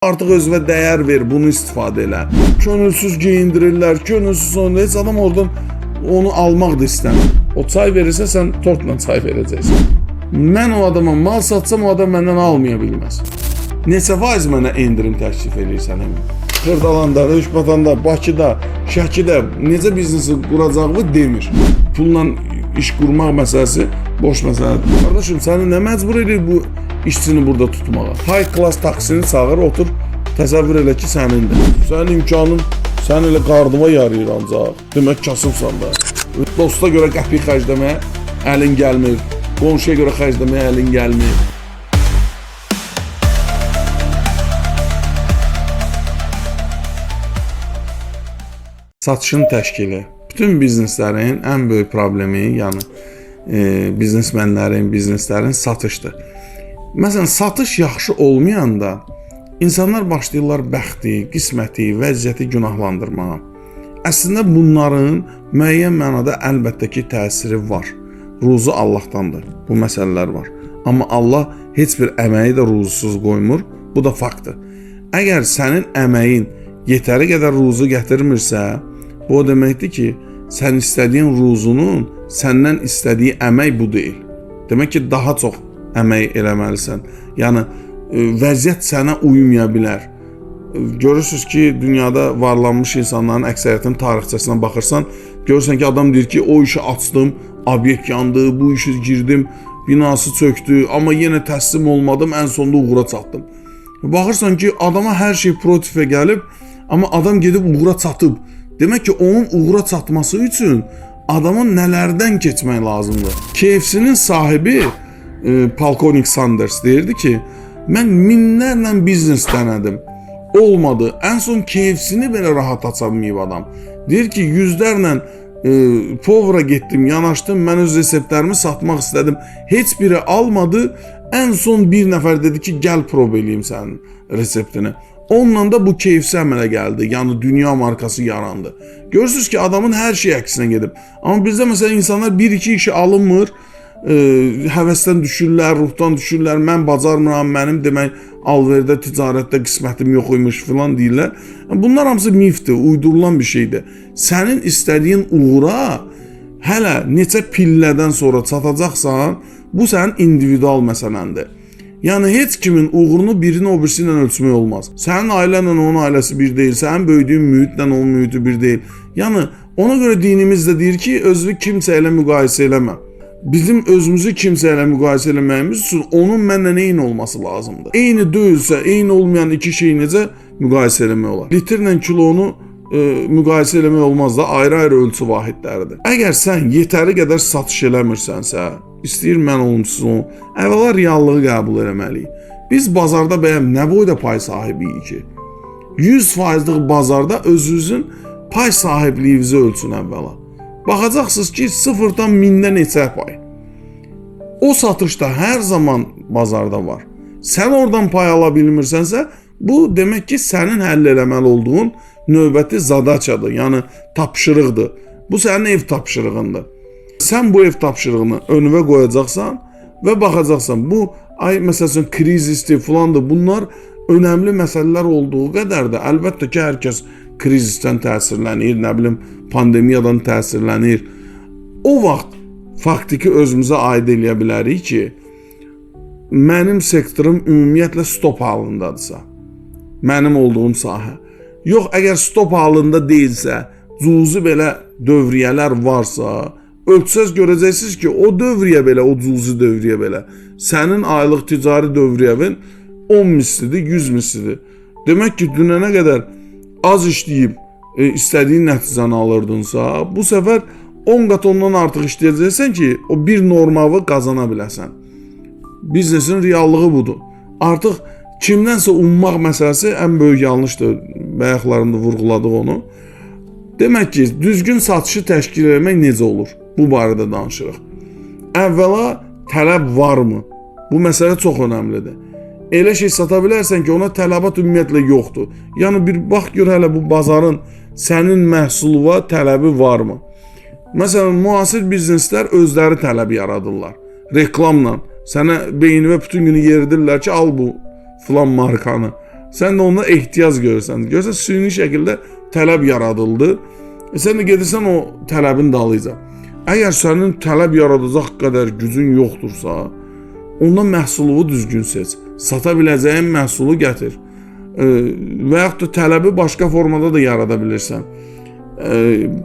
Artıq özünə dəyər ver, bunu istifadə elə. Könülsüz geyindirirlər, könülsüz onu, heç adam oradan onu almaq da istəmir. O çay verirsə, sən tortla çay verəcəksən. Mən o adama mal satsam, o adam məndən almaya bilməz. Neçə faiz mənə endirim təklif edirsən əmin? Xırdalanda, Rüşbatanda, Bakıda, Şəkidə necə biznesi quracağını demir. Pulla iş qurmaq məsələsi boş məsələdir. Qardaşım, səni nə məcbur edir bu işçini burada tutmağa? High class taksini çağır, otur, təsəvvür elə ki, sənindir. Sənin imkanın, sən elə qardıma yarayır ancaq. Demək kasıbsan da. Dosta görə qəpik xərcləməyə əlin gəlmir. Qonşuya görə xərcləməyə əlin gəlmir. Satışın təşkili. Bütün bizneslərin ən böyük problemi, yəni bizneslərin satışdır. Məsələn, satış yaxşı olmayanda insanlar başlayırlar bəxti, qisməti, vəziyyəti günahlandırmağa. Əslində bunların müəyyən mənada əlbəttə ki, təsiri var. Ruzu Allahdandır. Bu məsələlər var. Amma Allah heç bir əməyi də ruzusuz qoymur. Bu da faktdır. Əgər sənin əməyin yetəri qədər ruzu gətirmirsə, bu o deməkdir ki, sən istədiyin ruzunun səndən istədiyi əmək bu deyil. Demək ki, daha çox əmək eləməlisən. Yəni, vəziyyət sənə uymaya bilər. Görürsünüz ki, dünyada varlanmış insanların əksəriyyətinin tarixçəsinə baxırsan, görürsən ki, adam deyir ki, o işi açdım, obyekt yandı, bu işi girdim, binası çöktü, amma yenə təslim olmadım, ən sonunda uğura çatdım. Baxırsan ki, adama hər şey protifə gəlib, amma adam gedib uğura çatıb. Demək ki, onun uğura çatması üçün adamın nələrdən keçmək lazımdır. KFC-nin sahibi Polkovnik Sanders deyirdi ki, mən minlərlə biznes dənədim, olmadı. Ən son KFC-ni belə rahat aça bilməyib adam. Deyir ki, yüzlərlə povra getdim, yanaşdım, mən öz reseptlərimi satmaq istədim. Heç biri almadı. Ən son bir nəfər dedi ki, gəl prob eləyim sənin reseptini. Onunla da bu KFC əmələ gəldi. Yəni, dünya markası yarandı. Görürsünüz ki, adamın hər şey əksinə gedib. Amma bizdə məsələn insanlar bir-iki işi alınmır, həvəsdən düşürlər, ruhdan düşürlər, mən bacarmıram, mənim demək alverdə, ticarətdə qismətim yox imiş filan deyirlər. Bunlar hamısı mifdir, uydurulan bir şeydir. Sənin istədiyin uğura hələ neçə pillədən sonra çatacaqsan, bu sənin individual məsələndir. Yəni, heç kimin uğurunu birini o birisi ilə ölçmək olmaz. Sənin ailənlə onun ailəsi bir deyil, sənin böyüdüyün mühitlə onun mühiti bir deyil. Yəni, ona görə dinimiz də deyir ki, özünü kimsə ilə müqayisə eləmə. Bizim özümüzü kimsə ilə müqayisə eləməyimiz üçün onun mənlə eyni olması lazımdır. Eyni deyilsə, eyni olmayan iki şey necə müqayisə eləmək olar? Litrlə kilonu müqayisə eləmək olmaz da, ayrı-ayrı ölçü vahidləridir. Əgər sən yetəri qədər satış eləmirsənsə, istəyir mən olumsuz onu, əvvəla reallığı qəbul eləməliyik. Biz bazarda bəyəm nə boyda pay sahibiyik ki? 100%lik bazarda özünüzün pay sahibliyinizi ölçün əvvəla. Baxacaqsınız ki, 0-dan 1000-dən neçə pay. O satışda hər zaman bazarda var. Sən oradan pay ala bilmirsənsə, bu demək ki, sənin həll eləməli olduğun növbəti zadaçadır, yəni tapşırıqdır. Bu sənin ev tapşırığındır. Sən bu ev tapşırığını önünə qoyacaqsan və baxacaqsan, bu ay məsələn krizisdir filandır, bunlar önəmli məsələlər olduğu qədər də əlbəttə ki, hər kəs krizisdən təsirlənir, nə bilim, pandemiyadan təsirlənir. O vaxt faktiki özümüzə aid eləyə bilərik ki, mənim sektorum ümumiyyətlə stop halındadırsa, mənim olduğum sahə. Yox, əgər stop halında deyilsə, cüzi belə dövriyyələr varsa, ölçsəz görəcəksiniz ki, o dövriyə belə, o cüzi dövriyə belə, sənin aylıq ticari dövriyyəvin 10 mislidir, 100 mislidir. Demək ki, dünənə qədər az işləyib istədiyin nəticəni alırdınsa, bu səfər 10 qat ondan artıq işləyəcəksən ki, o bir normavı qazana biləsən. Biznesin reallığı budur. Artıq kimdənsə ummaq məsələsi ən böyük yanlışdır. Bayaqlarında vurğuladıq onu. Demək ki, düzgün satışı təşkil etmək necə olur? Bu barədə danışırıq. Əvvəla tələb varmı? Bu məsələ çox önəmlidir. Elə şey sata bilərsən ki, ona tələbat ümumiyyətlə yoxdur. Yəni, bir bax gör hələ bu bazarın sənin məhsuluna tələbi varmı? Məsələn, müasir bizneslər özləri tələbi yaradırlar. Reklamla. Sənə beynivə bütün günü yeridirlər ki, al bu filan markanı. Sən də ona ehtiyac görürsən. Görürsən süni şəkildə tələb yaradıldı. Sən də gedirsən o tələbin dalıyca. Əgər sənin tələb yaradacaq qədər gücün yoxdursa, ondan məhsulu düzgün seç. Sata biləcəyin məhsulu gətir. Və yaxud da tələbi başqa formada da yarada bilirsən.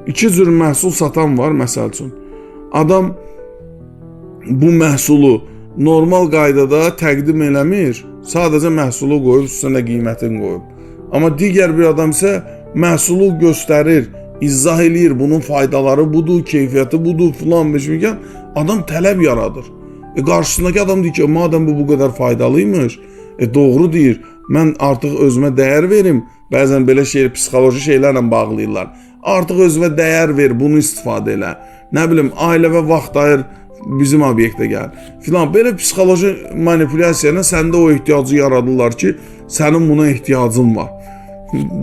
İki cür məhsul satan var, məsəl üçün. Adam bu məhsulu normal qaydada təqdim eləmir, sadəcə məhsulu qoyub, üstünə qiymətini qoyub. Amma digər bir adam isə məhsulu göstərir, izah eləyir, bunun faydaları budur, keyfiyyəti budur, filan beşmikən, adam tələb yaradır. Qarşısındakı adam deyir ki, madəm bu qədər faydalıymış, doğru deyir, mən artıq özümə dəyər verim. Bəzən belə psixoloji şeylərlə bağlayırlar. Artıq özünə dəyər ver, bunu istifadə elə. Nə bilim, ailəvə vaxt ayır, bizim obyektə gəl. Filan belə psixoloji manipulyasiya ilə səndə o ehtiyacı yaradırlar ki, sənin buna ehtiyacın var.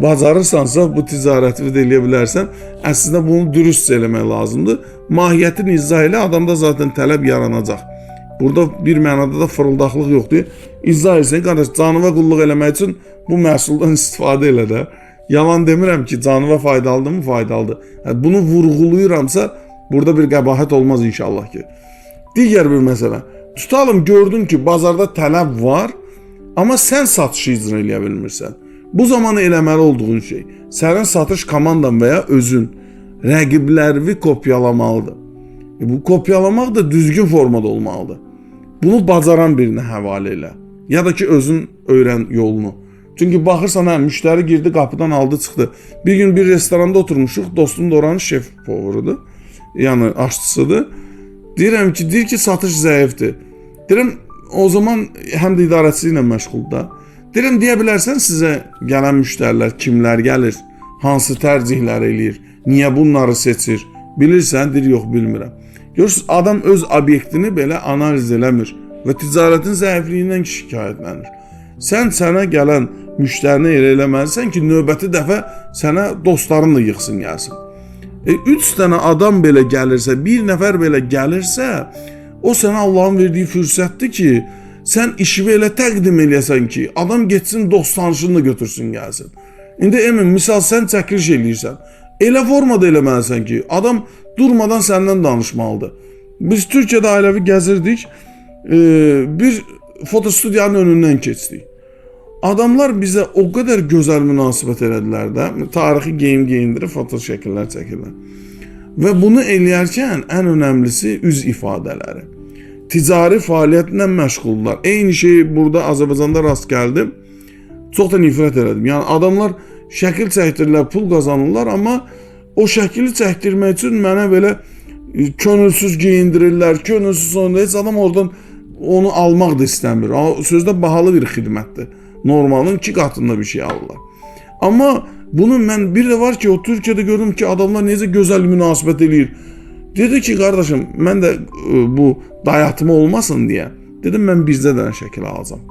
Bacarırsansa bu ticarəti də eləyə bilərsən. Əslində bunu dürüst eləmək lazımdır. Mahiyyətini izah elə, adamda zaten tələb yaranacaq. Burada bir mənada da fırıldaqlıq yoxdur. İzah etsən, qardaş, canıva qulluq eləmək üçün bu məhsuldan istifadə elə də. Yalan demirəm ki, canıva faydalıdır mı? Faydalıdır. Bunu vurğuluyuramsa, burada bir qəbahət olmaz inşallah ki. Digər bir məsələ. Tutalım, gördün ki, bazarda tələb var, amma sən satışı icra eləyə bilmirsən. Bu zaman eləməli olduğun şey, sənin satış komandan və ya özün rəqiblərini kopyalamalıdır. Bu kopyalamaq da düzgün formada olmalıdır. Bunu bacaran birinə həvalə elə. Ya da ki, özün öyrən yolunu. Çünki baxırsan, müştəri girdi, qapıdan aldı, çıxdı. Bir gün bir restoranda oturmuşuq, dostum da oranın şef povurudur. Yəni aşçısıdır. Deyirəm ki, deyir ki, satış zəifdir. Deyirəm, o zaman həm də idarəçisi ilə məşğuldur da. Deyirəm, deyə bilərsən sizə gələn müştərilər kimlər gəlir, hansı tərcihlər eləyir, niyə bunları seçir, bilirsən? Deyir, yox, bilmirəm. Görürsünüz, adam öz obyektini belə analiz eləmir və ticarətin zəifliyindən şikayətlənir. Sən sənə gələn müştərini elə eləməlisən ki, növbəti dəfə sənə dostların da yığsın, gəlsin. 3 dənə adam belə gəlirsə, bir nəfər belə gəlirsə, o sənə Allahın verdiyi fürsətdir ki, sən işi belə təqdim eləyəsən ki, adam getsin, dost tanışını da götürsün, gəlsin. İndi emin, misal sən çəkiliş eləyirsən, elə formada eləməlisən ki, adam durmadan səndən danışmalıdır. Biz Türkiyədə ailəvi gəzirdik, bir fotostudiyanın önündən keçdik. Adamlar bizə o qədər gözəl münasibət elədilər də, tarixi geyim geyindirib foto şəkillər çəkirlər. Və bunu eləyərkən ən önəmlisi üz ifadələri. Ticari fəaliyyətlə məşğuldular. Eyni şey burada Azərbaycanda rast gəldim. Çox da nifrət elədim. Yəni adamlar şəkil çəkdirirlər, pul qazanırlar, amma o şəkili çəkdirmək üçün mənə belə könülsüz geyindirirlər, könülsüz onda heç adam oradan onu almaq da istəmir. Sözdə bahalı bir xidmətdir. Normalın 2 qatında bir şey alırlar. Amma bunun mən bir də var ki, o Türkiyədə gördüm ki, adamlar necə gözəl münasibət eləyir. Dedi ki, qardaşım, mən də bu dayatma olmasın deyə, dedim, mən bizdə dənə şəkil alacam.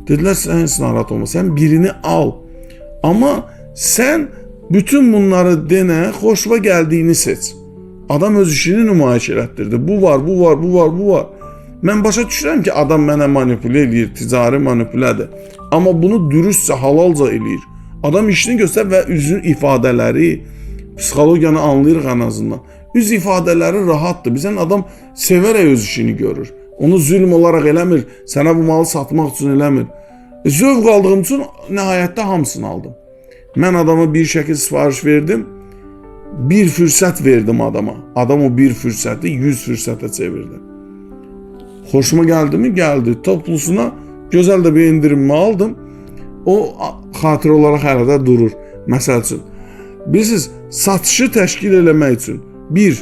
Dedilər, sən heç narahat olma, sən birini al. Amma sən bütün bunları denə, xoşuma gəldiyini seç. Adam öz işini nümayiş elətdirdi. Bu var, bu var, bu var, bu var. Mən başa düşürəm ki, adam mənə manipulə eləyir, ticari manipulədir. Amma bunu dürüstcə, halalca eləyir. Adam işini göstər və üzün ifadələri, psixologiyanı anlayırıq ən azından. Üz ifadələri rahatdır. Bizən adam sevərək öz işini görür. Onu zülm olaraq eləmir, sənə bu malı satmaq üçün eləmir. Zövq aldığım üçün nəhayətdə hamısını aldım. Mən adama bir şəkil sifariş verdim, bir fürsət verdim adama. Adam o bir fürsəti 100 fürsətə çevirdi. Xoşuma gəldi mi? Gəldi. Toplusuna gözəl də bir indirimimi aldım. O xatirə olaraq hələ də durur. Məsəl üçün, bilirsiniz, satışı təşkil eləmək üçün bir,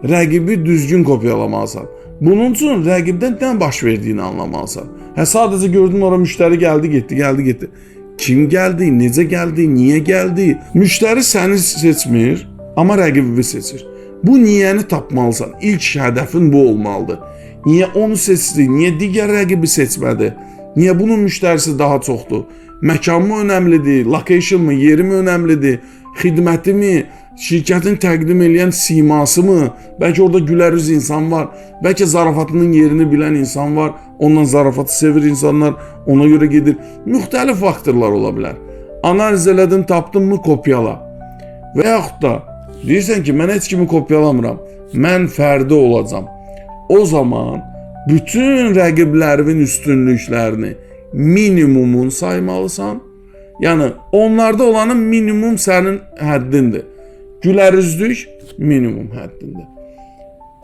rəqibi düzgün kopyalamalısan. Bunun üçün rəqibdən nə baş verdiyini anlamalısan. Sadəcə gördün, ora müştəri gəldi, getdi, gəldi, getdi. Kim gəldi, necə gəldi, niyə gəldi? Müştəri səni seçmir, amma rəqibi seçir. Bu niyəni tapmalısan. İlk hədəfin bu olmalıdır. Niyə onu seçdi, niyə digər rəqibi seçmədi? Niyə bunun müştərisi daha çoxdur? Məkan mı önəmlidir, location mı, yeri mi önəmlidir, xidməti mi, şirkətin təqdim edən siması mı? Bəlkə orada gülərüz insan var. Bəlkə zarafatının yerini bilən insan var. Ondan zarafatı sevir insanlar, ona görə gedir. Müxtəlif faktorlar ola bilər. Analiz elədin, tapdın mı, kopyala. Və yaxud da deyirsən ki, mən heç kimi kopyalamıram. Mən fərdi olacam. O zaman bütün rəqiblərin üstünlüklərini minimumun saymalısan. Yəni onlarda olanın minimum sənin həddindir. Gülərüzlük minimum həddindir.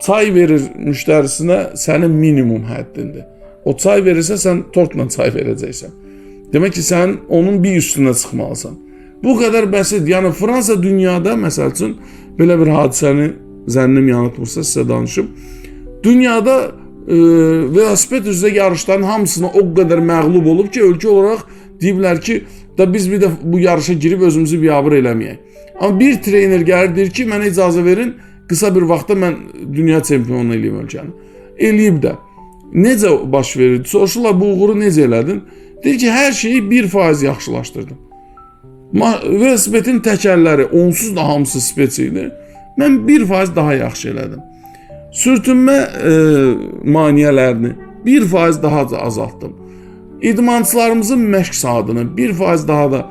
Çay verir müştərisinə, sənin minimum həddindir. O çay verirsə, sən tortla çay verəcəksən. Demək ki, sən onun bir üstünə çıxmalısan. Bu qədər bəsit. Yəni Fransa dünyada, məsəl üçün, belə bir hadisəni zənnim yanıtmırsa sizə danışım. Dünyada velosiped üzrə yarışların hamısına o qədər məğlub olub ki, ölkə olaraq deyiblər ki, da biz bir də bu yarışa girib özümüzü biabır eləməyək. Amma bir trener gəlir, deyir ki, mənə icazə verin, qısa bir vaxtda mən dünya çempionu eləyim ölkəni. Eləyib də. Necə baş verir? Soruşurlar, bu uğuru necə elədin? Deyir ki, hər şeyi 1% yaxşılaşdırdım. Velosipedin təkərləri onsuz da hamısı spets idi. Mən 1% daha yaxşı elədim. Sürtünmə maniyələrini 1% daha azaltdım. İdmançılarımızın məşq saatını 1% daha da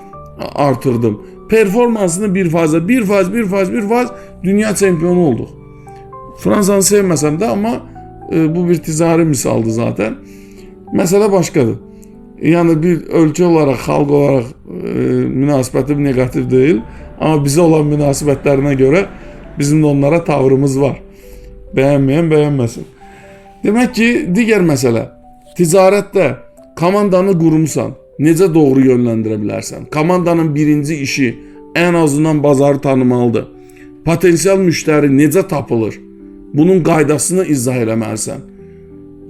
artırdım. Performansını 1% dünya çempionu olduq. Fransanı sevməsəm də, amma bu bir ticari misaldır zaten. Məsələ başqadır. Yəni bir ölkə olaraq, xalq olaraq münasibətim negativ deyil. Amma bizə olan münasibətlərinə görə bizim də onlara tavrımız var. Bəyənməyən bəyənməsin. Demək ki, digər məsələ. Ticarətdə komandanı qurmusan, necə doğru yönləndirə bilərsən? Komandanın birinci işi ən azından bazarı tanımalıdır. Potensial müştəri necə tapılır? Bunun qaydasını izah eləməlisən.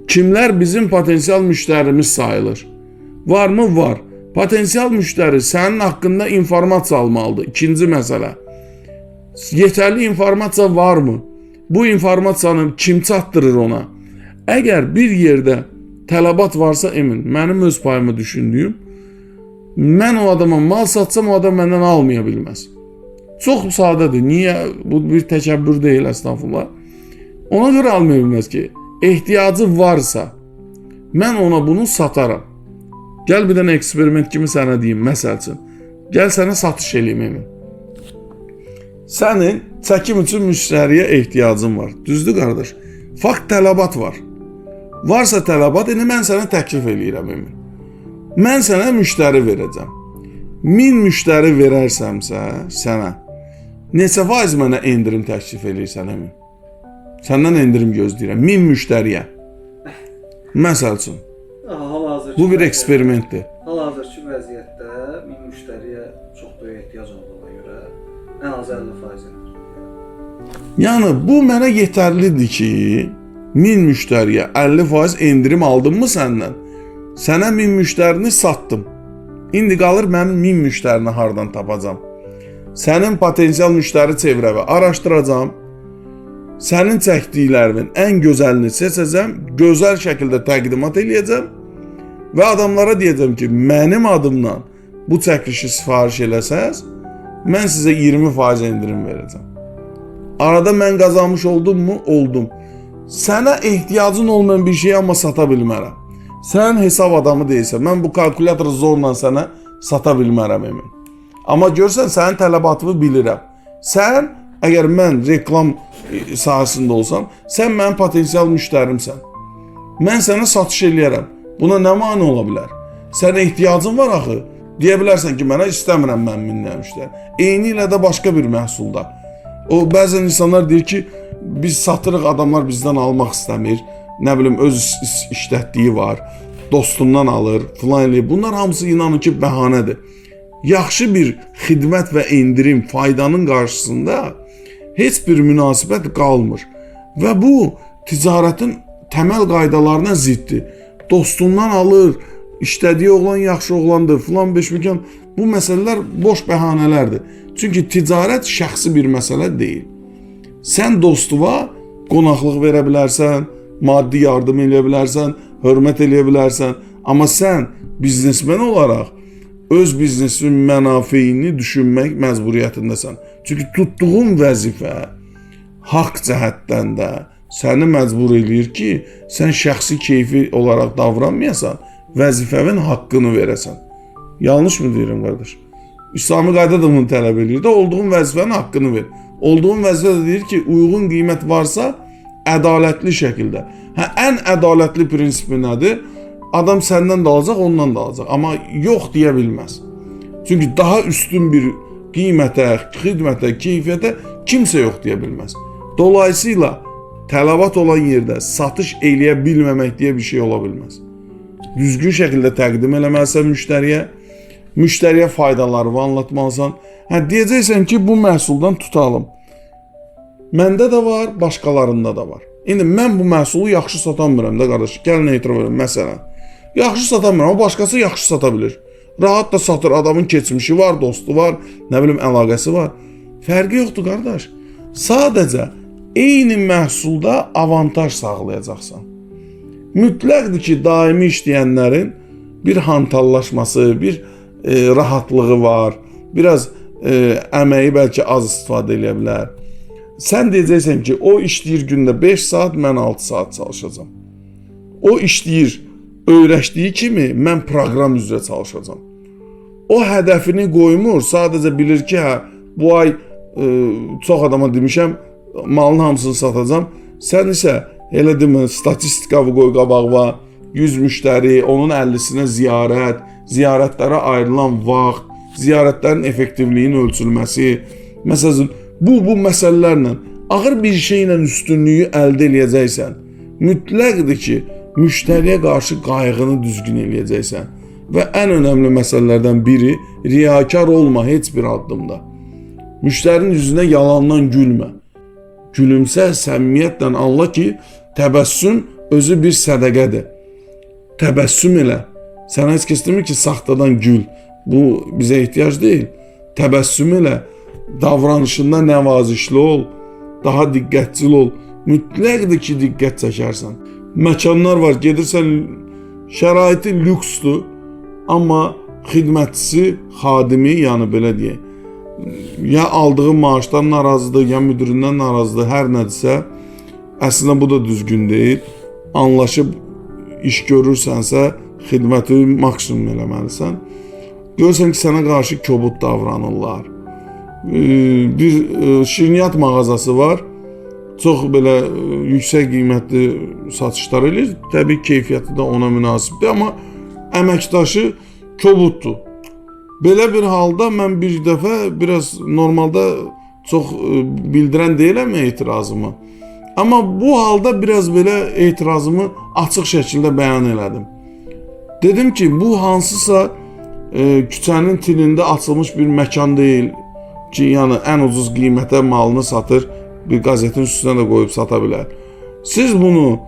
Kimlər bizim potensial müştərimiz sayılır? Varmı? Var. Potensial müştəri sənin haqqında informasiya almalıdır. İkinci məsələ. Yetərli informasiya varmı? Bu informasiyanı kim çatdırır ona? Əgər bir yerdə tələbat varsa, emin, mənim öz payımı düşündüyüm, mən o adama mal satsam, o adam məndən almaya bilməz. Çox sadədir. Niyə? Bu bir təkəbbür deyil, əstəğfurullah. Ona görə almaya bilməz ki, ehtiyacı varsa, mən ona bunu sataram. Gəl bir dənə eksperiment kimi sənə deyim, məsəl üçün. Gəl sənə satış eləyim, emin. Sənin çəkim üçün müştəriyə ehtiyacın var. Düzdür, qardaş? Fakt tələbat var. Varsa tələbat, indi mən sənə təklif eləyirəm, emin. Mən sənə müştəri verəcəm. 1000 müştəri verərsəmsə sənə, neçə faiz mənə endirim təklif eləyirsən, emin? Səndən endirim gözləyirəm. 1000 müştəriyə. Məsəl üçün. Bu bir eksperimentdir. Hal-hazırki vəziyyətdə 1000 müştəriyə çox böyük ehtiyac olduğuna görə ən az 50% endirim. Yəni bu mənə yetərlidir ki, 1000 müştəriyə 50% endirim aldım mı səndən? Sənə 1000 müştərini satdım. İndi qalır mənim 1000 müştərini hardan tapacam? Sənin potensial müştəri çevrəvi araşdıracam. Sənin çəkdiklərinin ən gözəlini seçəcəm, gözəl şəkildə təqdimat eləyəcəm və adamlara deyəcəm ki, mənim adımdan bu çəkilişi sifariş eləsəz, mən sizə 20% endirim verəcəm. Arada mən qazanmış oldum mu? Oldum. Sənə ehtiyacın olmayan bir şeyi amma sata bilmərəm. Sən hesab adamı deyilsən, mən bu kalkulatoru zorla sənə sata bilmərəm, emin. Amma görsən, sənin tələbatımı bilirəm. Sən, əgər mən reklam sahəsində olsam, sən mənim potensial müştərimsən. Mən sənə satış eləyərəm. Buna nə mane ola bilər? Sənə ehtiyacın var axı. Deyə bilərsən ki, mənə istəmirəm mən 1000 müştəri. Eyni ilə də başqa bir məhsulda. O, bəzən insanlar deyir ki, biz satırıq, adamlar bizdən almaq istəmir. Nə bilim, öz işlətdiyi var, dostundan alır, filan eləyir. Bunlar hamısı inanın ki, bəhanədir. Yaxşı bir xidmət və endirim, faydanın qarşısında heç bir münasibət qalmır. Və bu, ticarətin təməl qaydalarına ziddir. Dostundan alır, işlədiyi oğlan yaxşı oğlandır, filan beşməkan. Bu məsələlər boş bəhanələrdir. Çünki ticarət şəxsi bir məsələ deyil. Sən dostuva qonaqlıq verə bilərsən, maddi yardım eləyə bilərsən, hörmət eləyə bilərsən. Amma sən biznesmen olaraq öz biznesin mənafeyini düşünmək məcburiyyətindəsən. Çünki tutduğun vəzifə haqq cəhətdən də səni məcbur eləyir ki, sən şəxsi keyfi olaraq davranmayasan, vəzifəvin haqqını verəsən. Yanlışmı deyirəm, qardaş? İslami qayda da bunu tələb edir də, olduğun vəzifənin haqqını ver. Olduğun vəzifə də deyir ki, uyğun qiymət varsa, ədalətli şəkildə. Ən ədalətli prinsipi nədir? Adam səndən də alacaq, ondan da alacaq. Amma yox deyə bilməz. Çünki daha üstün bir qiymətə, xidmətə, keyfiyyətə kimsə yox deyə bilməz. Dolayısıyla tələbat olan yerdə satış eləyə bilməmək deyə bir şey ola bilməz. Düzgün şəkildə təqdim eləməlisən müştəriyə faydalarını anlatmalısan. Deyəcəksən ki, bu məhsuldan tutalım. Məndə də var, başqalarında da var. İndi mən bu məhsulu yaxşı satamıram da qardaş. Gəlin etiraf edirəm, məsələn. Yaxşı satamıram, amma başqası yaxşı sata bilir. Rahat da satır, adamın keçmişi var, dostu var, nə bilim əlaqəsi var. Fərqi yoxdur qardaş. Sadəcə eyni məhsulda avantaj sağlayacaqsan. Mütləqdir ki, daimi işləyənlərin bir hantallaşması, bir rahatlığı var. Biraz əməyi bəlkə az istifadə edə bilər. Sən deyəcəksən ki, o işləyir gündə 5 saat, mən 6 saat çalışacağam. O işləyir, öyrəşdiyi kimi mən proqram üzrə çalışacağam. O hədəfini qoymur, sadəcə bilir ki, bu ay çox adama demişəm, malın hamısını satacağam. Sən isə elə demə, statistikavı qoy qabağına, 100 müştəri, onun 50-sinə ziyarət, ziyarətlərə ayrılan vaxt, ziyarətlərin effektivliyinin ölçülməsi, məsələn, bu məsələlərlə ağır bir şeylə üstünlüyü əldə eləyəcəksən. Mütləqdir ki, müştəriyə qarşı qayğını düzgün eləyəcəksən. Və ən önəmli məsələlərdən biri, riyakar olma heç bir addımda. Müştərinin üzünə yalandan gülmə. Gülümsə, səmimiyyətlə anla ki, təbəssüm özü bir sədəqədir. Təbəssüm elə. Sənə heç kəs demir ki, saxtadan gül. Bu bizə ehtiyac deyil. Təbəssüm elə. Davranışında nəvazişli ol. Daha diqqətçil ol. Mütləqdir ki, diqqət çəkərsən. Məkanlar var, gedirsən, şəraiti lüksdür. Amma xidmətçisi, xadimi, yəni belə deyək, ya aldığı maaşdan narazıdır, ya müdüründən narazıdır, hər nədirsə, əslində bu da düzgün deyil. Anlaşıb iş görürsənsə, xidməti maksimum eləməlisən. Görürsən ki, sənə qarşı kobud davranırlar. Bir şirniyyat mağazası var, çox belə yüksək qiymətli satışlar edir. Təbii keyfiyyəti də ona münasibdir, amma əməkdaşı kobuddur. Belə bir halda mən bir dəfə biraz normalda çox bildirən deyiləm etirazımı. Amma bu halda biraz belə etirazımı açıq şəkildə bəyan elədim. Dedim ki, bu hansısa küçənin tilində açılmış bir məkan deyil ki, yəni ən ucuz qiymətə malını satır, bir qazetin üstünə də qoyub sata bilər. Siz bunu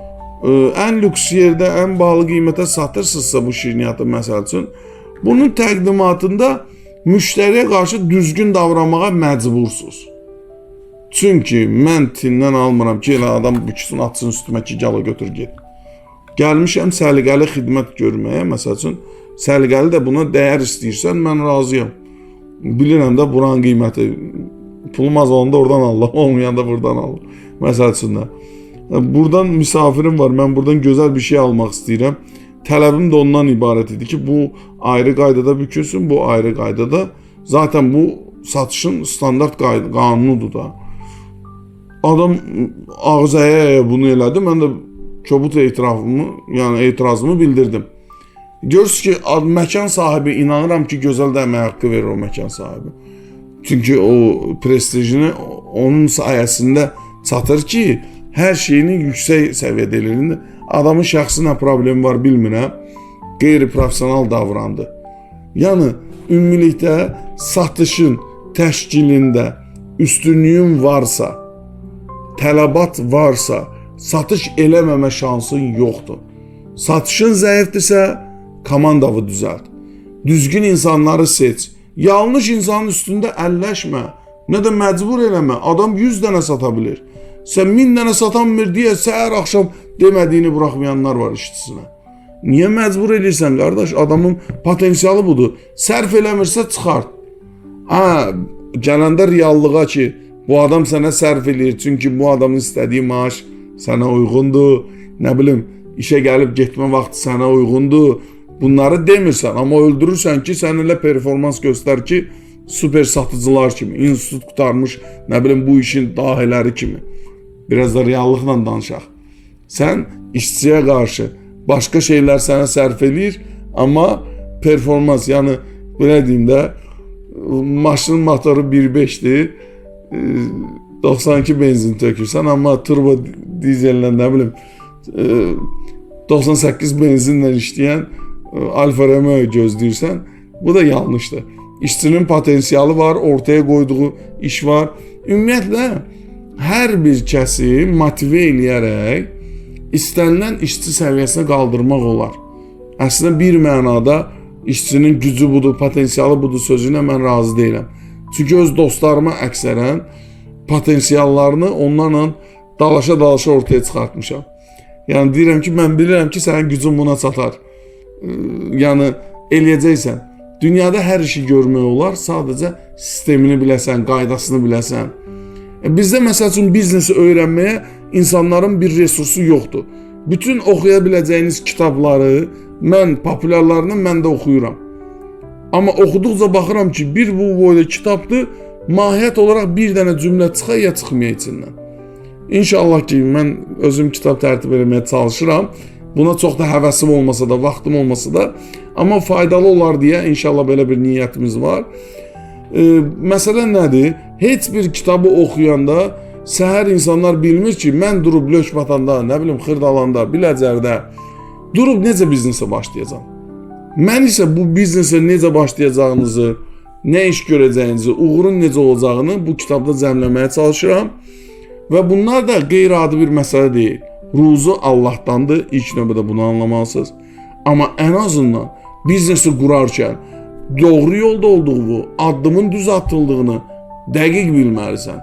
ən lüks yerdə, ən bahalı qiymətə satırsınızsa bu şirniyyatı məsəl üçün, bunun təqdimatında müştəriyə qarşı düzgün davranmağa məcbursunuz. Çünki mən tindən almıram ki, elə adam büküsün, atsın üstümə ki, gələ götür get. Gəlmişəm səliqəli xidmət görməyə, məsəl üçün, səliqəli də buna dəyər istəyirsən, mən razıyam. Bilirəm də buranın qiyməti, pulum az olanda oradan alım, olmayanda buradan alım. Məsəl üçün də. Buradan misafirim var, mən buradan gözəl bir şey almaq istəyirəm. Tələbim də ondan ibarət idi ki, bu ayrı qaydada bükülsün, bu ayrı qaydada. Zaten bu satışın standart qanunudur da. Adam ağzaya bunu elədi, mən də kobud etirazımı bildirdim. Görürsünüz ki, məkan sahibi, inanıram ki, gözəl də əmək haqqı verir o məkan sahibi. Çünki o prestijini onun sayəsində çatır ki, hər şeyini yüksək səviyyədə eləyir. Adamın şəxsi nə problemi var bilmirəm, qeyri-profesional davrandı. Yəni, ümumilikdə satışın təşkilində üstünlüyün varsa, tələbat varsa, satış eləməmə şansın yoxdur. Satışın zəifdirsə, komandanı düzəlt. Düzgün insanları seç. Yanlış insanın üstündə əlləşmə. Nə də məcbur eləmə. Adam 100 dənə sata bilir. Sən 1000 dənə satanmır deyə səhər axşam demədiyini buraxmayanlar var işçisinə. Niyə məcbur edirsən, qardaş? Adamın potensialı budur. Sərf eləmirsə çıxart. gələndə reallığa ki, bu adam sənə sərf eləyir, çünki bu adamın istədiyi maaş sənə uyğundur, nə bilim, işə gəlib getmə vaxtı sənə uyğundur. Bunları demirsən, amma öldürürsən ki, sən elə performans göstər ki, super satıcılar kimi, institut qutarmış, nə bilim, bu işin dahiləri kimi. Biraz da reallıqla danışaq. Sən işçiyə qarşı başqa şeylər sənə sərf eləyir, amma performans, yəni belə deyim də, maşının motoru 1.5-dir, 92 benzin tökürsən, amma turbo dizellə, nə bilim, 98 benzinlə işləyən Alfa Romeo gözləyirsən, bu da yanlışdır. İşçinin potensialı var, ortaya qoyduğu iş var. Ümumiyyətlə, hər bir kəsi motivə eləyərək istənilən işçi səviyyəsinə qaldırmaq olar. Əslində bir mənada işçinin gücü budur, potensialı budur sözünə mən razı deyiləm. Çünki öz dostlarıma əksərən potensiallarını onlarla dalaşa-dalaşa ortaya çıxartmışam. Yəni deyirəm ki, mən bilirəm ki, sənin gücün buna çatar. Yəni eləyəcəksən. Dünyada hər işi görmək olar, sadəcə sistemini biləsən, qaydasını biləsən. Bizdə məsəl üçün biznesi öyrənməyə insanların bir resursu yoxdur. Bütün oxuya biləcəyiniz kitabları, mən populyarlarını mən də oxuyuram. Amma oxuduqca baxıram ki, bir bu boyda kitabdır, mahiyyət olaraq bir dənə cümlə çıxa ya çıxmaya içindən. İnşallah ki, mən özüm kitab tərtib etməyə çalışıram. Buna çox da həvəsim olmasa da, vaxtım olmasa da, amma faydalı olar deyə inşallah belə bir niyyətimiz var. Məsələ nədir? Heç bir kitabı oxuyanda səhər insanlar bilmir ki, mən durub lök batanda, nə bilim, Xırdalanda, Biləcərdə durub necə biznesə başlayacağam. Mən isə bu biznesə necə başlayacağınızı, nə iş görəcəyinizi, uğurun necə olacağını bu kitabda cəmləməyə çalışıram. Və bunlar da qeyri-adi bir məsələ deyil. Ruzu Allahdandır, ilk növbədə bunu anlamalısınız. Amma ən azından biznesi qurarkən doğru yolda olduğu, addımın düz atıldığını dəqiq bilməlisən.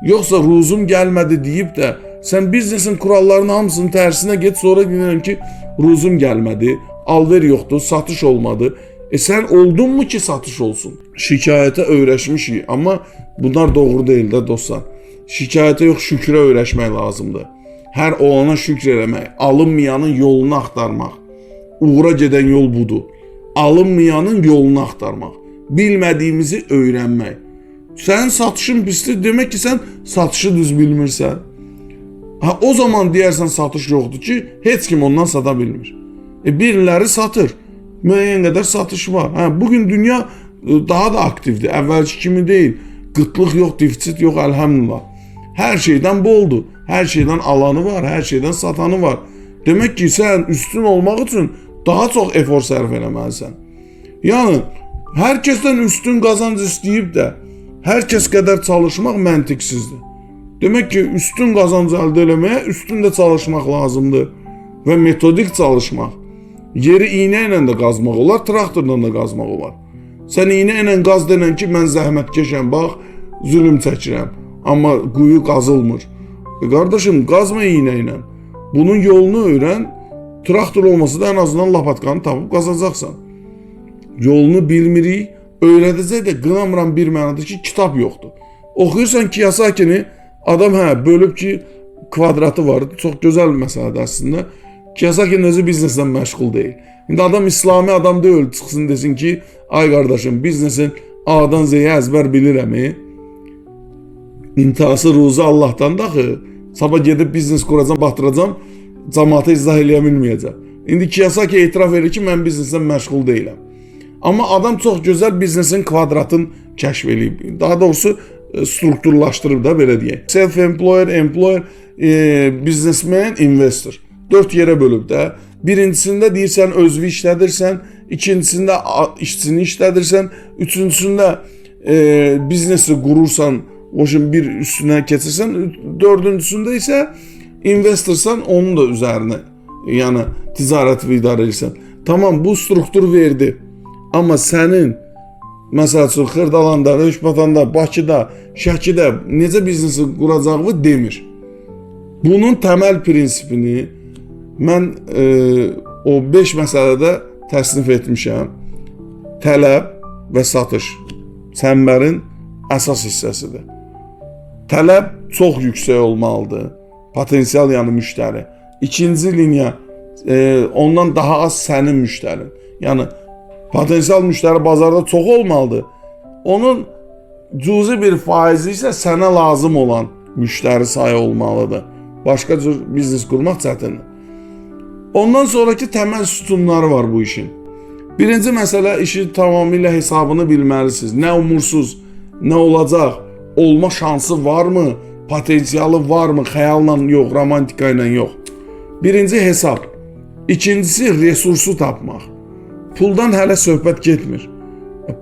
Yoxsa ruzum gəlmədi deyib də sən biznesin kurallarının hamısının tərsinə get, sonra deyirəm ki, ruzum gəlmədi, alver yoxdur, satış olmadı. Sən oldun mu ki satış olsun? Şikayətə öyrəşmişik, amma bunlar doğru deyil də dostlar. Şikayətə yox, şükrə öyrəşmək lazımdır. Hər olana şükr eləmək, alınmayanın yolunu axtarmaq. Uğura gedən yol budur. Alınmayanın yolunu axtarmaq. Bilmədiyimizi öyrənmək. Sənin satışın pisdir, demək ki, sən satışı düz bilmirsən. O zaman deyərsən satış yoxdur ki, heç kim ondan sata bilmir. Biriləri satır, müəyyən qədər satış var. Bugün dünya daha da aktivdir, əvvəlki kimi deyil. Qıtlıq yox, defisit yox, əlhəmdülillah. Hər şeydən boldur, hər şeydən alanı var, hər şeydən satanı var. Demək ki, sən üstün olmaq üçün daha çox efor sərf eləməlisən. Yəni, hər kəsdən üstün qazanc istəyib də, hər kəs qədər çalışmaq məntiqsizdir. Demək ki, üstün qazanc əldə eləməyə üstün də çalışmaq lazımdır və metodik çalışmaq. Yeri iynə ilə də qazmaq olar, traktorla da qazmaq olar. Sən iynə ilə qaz denən ki, mən zəhmətkeşəm, bax, zülüm çəkirəm, amma quyu qazılmır. Qardaşım, qazma iynə ilə. Bunun yolunu öyrən, traktor olmasa da ən azından lapatkanı tapıb qazacaqsan. Yolunu bilmirik, öyrədəcək də qınamıram bir mənada ki, kitab yoxdur. Oxuyursan Kiyosakini, adam bölüb ki, kvadratı var, çox gözəl məsələdir əslində. Kiyosakinin özü bizneslə məşğul deyil. İndi adam İslami adam deyil, çıxsın desin ki, ay qardaşım, biznesin A'dan Z'yə əzbər bilirəm. İntihası ruzu Allahdan daxı, sabah gedib biznes quracam, batıracam, cəmaata izah eləyə bilməyəcəm. İndi Kiyosaki etiraf edir ki, mən bizneslə məşğul deyiləm. Amma adam çox gözəl biznesin kvadratını kəşf eləyib. Daha doğrusu strukturlaşdırıb da, belə deyək. Self-employer, employer, businessman, investor. 4 yerə bölüb də. Birincisində deyirsən özünü işlədirsən, ikincisində işçini işlədirsən, üçüncüsündə biznesi qurursan, o üçün bir üstünə keçirsən, dördüncüsündə isə investorsan, onun da üzərinə, yəni ticarət idarə edirsən. Tamam, bu struktur verdi. Amma sənin, məsəl üçün, Xırdalanda, Röşbatanda, Bakıda, Şəkidə necə biznesi quracağını demir. Bunun təməl prinsipini mən o 5 məsələdə təsnif etmişəm. Tələb və satış. Çəmbərin əsas hissəsidir. Tələb çox yüksək olmalıdır. Potensial yəni müştəri. İkinci liniya ondan daha az sənin müştərin. Yəni potensial müştəri bazarda çox olmalıdır. Onun cüzi bir faizi isə sənə lazım olan müştəri sayı olmalıdır. Başqa cür biznes qurmaq çətindir. Ondan sonraki təməl sütunları var bu işin. Birinci məsələ, işi tamamilə hesabını bilməlisiniz. Nə umursuz, nə olacaq, olma şansı varmı, potensialı varmı, xəyalla yox, romantika ilə yox. Birinci hesab. İkincisi resursu tapmaq. Puldan hələ söhbət getmir.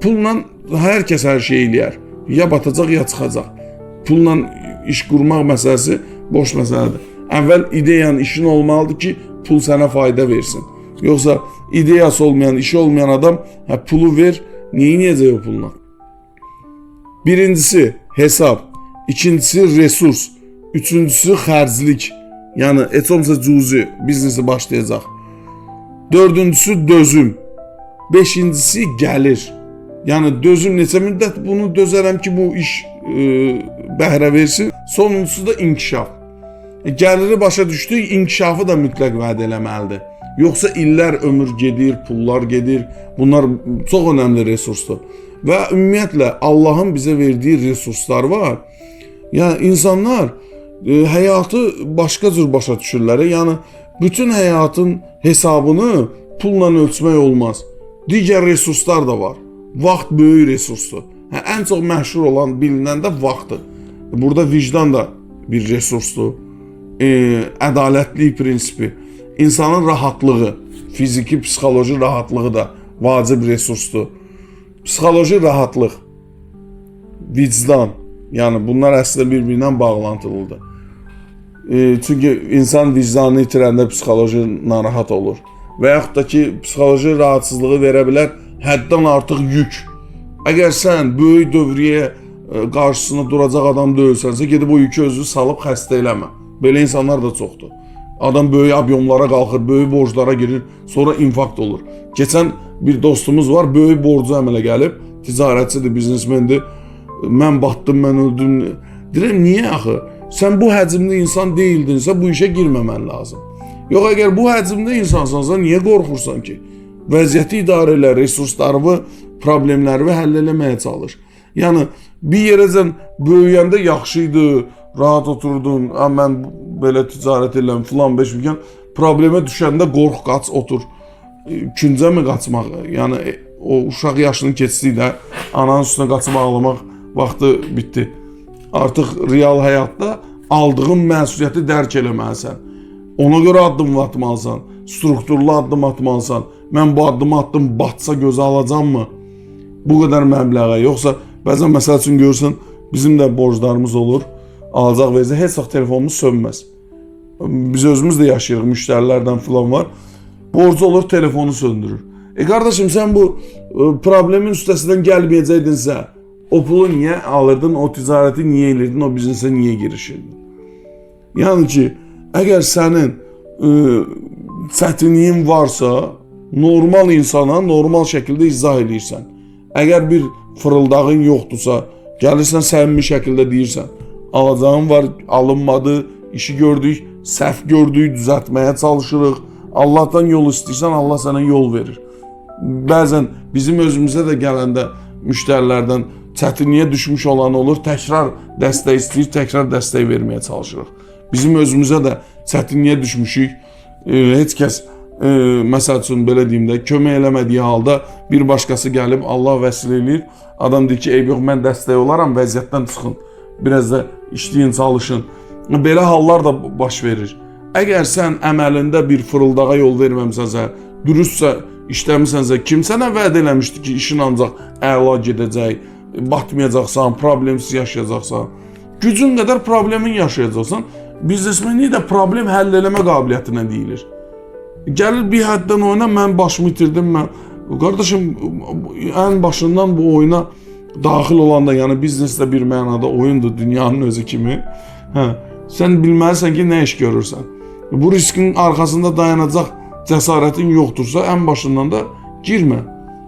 Pulla hər kəs hər şey eləyər. Ya batacaq, ya çıxacaq. Pulla iş qurmaq məsələsi boş məsələdir. Əvvəl ideyan, işin olmalıdır ki, pul sənə fayda versin. Yoxsa ideyası olmayan, işi olmayan adam pulu ver, neyinəcək o pulla? Birincisi hesab, ikincisi resurs, üçüncüsü xərclik. Yəni heç olmasa cüzi biznesi başlayacaq. Dördüncüsü dözüm. Beşincisi gəlir. Yəni dözüm neçə müddət bunu dözərəm ki, bu iş bəhrə versin. Sonuncusu da inkişaf. Gəliri başa düşdük, inkişafı da mütləq vəd eləməlidir. Yoxsa illər ömür gedir, pullar gedir. Bunlar çox önəmli resursdur. Və ümumiyyətlə Allahın bizə verdiyi resurslar var. Yəni insanlar həyatı başqa cür başa düşürlər. Yəni bütün həyatın hesabını pulla ölçmək olmaz. Digər resurslar da var. Vaxt böyük resursdur. Ən çox məşhur olan, bilinən də vaxtdır. Burada vicdan da bir resursdur. Ədalətlik prinsipi, insanın rahatlığı, fiziki, psixoloji rahatlığı da vacib resursdur. Psixoloji rahatlıq, vicdan, yəni bunlar əslində bir-birindən bağlantılıdır. Çünki insan vicdanını itirəndə psixoloji narahat olur. Və yaxud da ki, psixoloji rahatsızlığı verə bilər həddən artıq yük. Əgər sən böyük dövriyə qarşısına duracaq adam deyilsənsə, gedib o yükü özü salıb xəstə eləmə. Belə insanlar da çoxdur. Adam böyük abyomlara qalxır, böyük borclara girir, sonra infarkt olur. Keçən bir dostumuz var, böyük borcu əmələ gəlib, ticarətçidir, biznesmendir. Mən batdım, mən öldüm. Deyirəm, niyə axı? Sən bu həcmdə insan deyildinsə, bu işə girməmən lazım. Yox, əgər bu həcmdə insansansa, niyə qorxursan ki? Vəziyyəti idarə elə, resurslarını, problemləri həll eləməyə çalış. Yəni, bir yerəcən böyüyəndə yaxşı idi, rahat oturdun, mən belə ticarət eləm, filan beş bilgən, problemə düşəndə qorx, qaç, otur. Küncə mi qaçmaq? Yəni, o uşaq yaşını keçdikdə ananın üstünə qaçıb ağlamaq vaxtı bitdi. Artıq real həyatda aldığın məsuliyyəti dərk eləməlisən. Ona görə addım atmalısan, strukturlu addım atmalısan. Mən bu addımı atdım, batsa gözə alacam mı? Bu qədər məbləğə, yoxsa bəzən məsəl üçün görürsən, bizim də borclarımız olur, alacaq verəcək, heç vaxt telefonumuz sönməz. Biz özümüz də yaşayırıq, müştərilərdən filan var. Borcu olur, telefonu söndürür. Qardaşım, sən bu problemin üstəsindən gəlməyəcəkdinsə, o pulu niyə alırdın, o ticarəti niyə edirdin, o biznesə niyə girişirdin? Yəni ki, əgər sənin çətinliyin varsa, normal insana normal şəkildə izah edirsən. Əgər bir fırıldağın yoxdursa, gəlirsən səmimi şəkildə deyirsən, alacağım var, alınmadı, işi gördük, səhv gördük, düzəltməyə çalışırıq. Allahdan yol istəyirsən, Allah sənə yol verir. Bəzən bizim özümüzə də gələndə müştərilərdən çətinliyə düşmüş olan olur, təkrar dəstək istəyir, təkrar dəstək verməyə çalışırıq. Bizim özümüzə də çətinliyə düşmüşük, heç kəs, məsəl üçün belə deyim də, kömək eləmədiyi halda bir başqası gəlib, Allah vəsilə eləyir, adam deyir ki, eyb yox, mən dəstək olaram, vəziyyətdən çıxın, biraz da işləyin, çalışın. Belə hallar da baş verir. Əgər sən əməlində bir fırıldağa yol verməmsənsə, dürüstsə işləmisənsə, kim sənə vəd eləmişdi ki, işin ancaq əla gedəcək, batmayacaqsan, problemsiz yaşayacaqsan, gücün qədər problemin yaşayacaqsan, biznesmenlik də problem həll eləmə qabiliyyətinə deyilir. Gəlir bir həddən oyuna, mən başımı itirdim, qardaşım, ən başından bu oyuna daxil olanda, yəni biznesdə bir mənada oyundur, dünyanın özü kimi, sən bilməlisən ki, nə iş görürsən. Bu riskin arxasında dayanacaq cəsarətin yoxdursa, ən başından da girmə.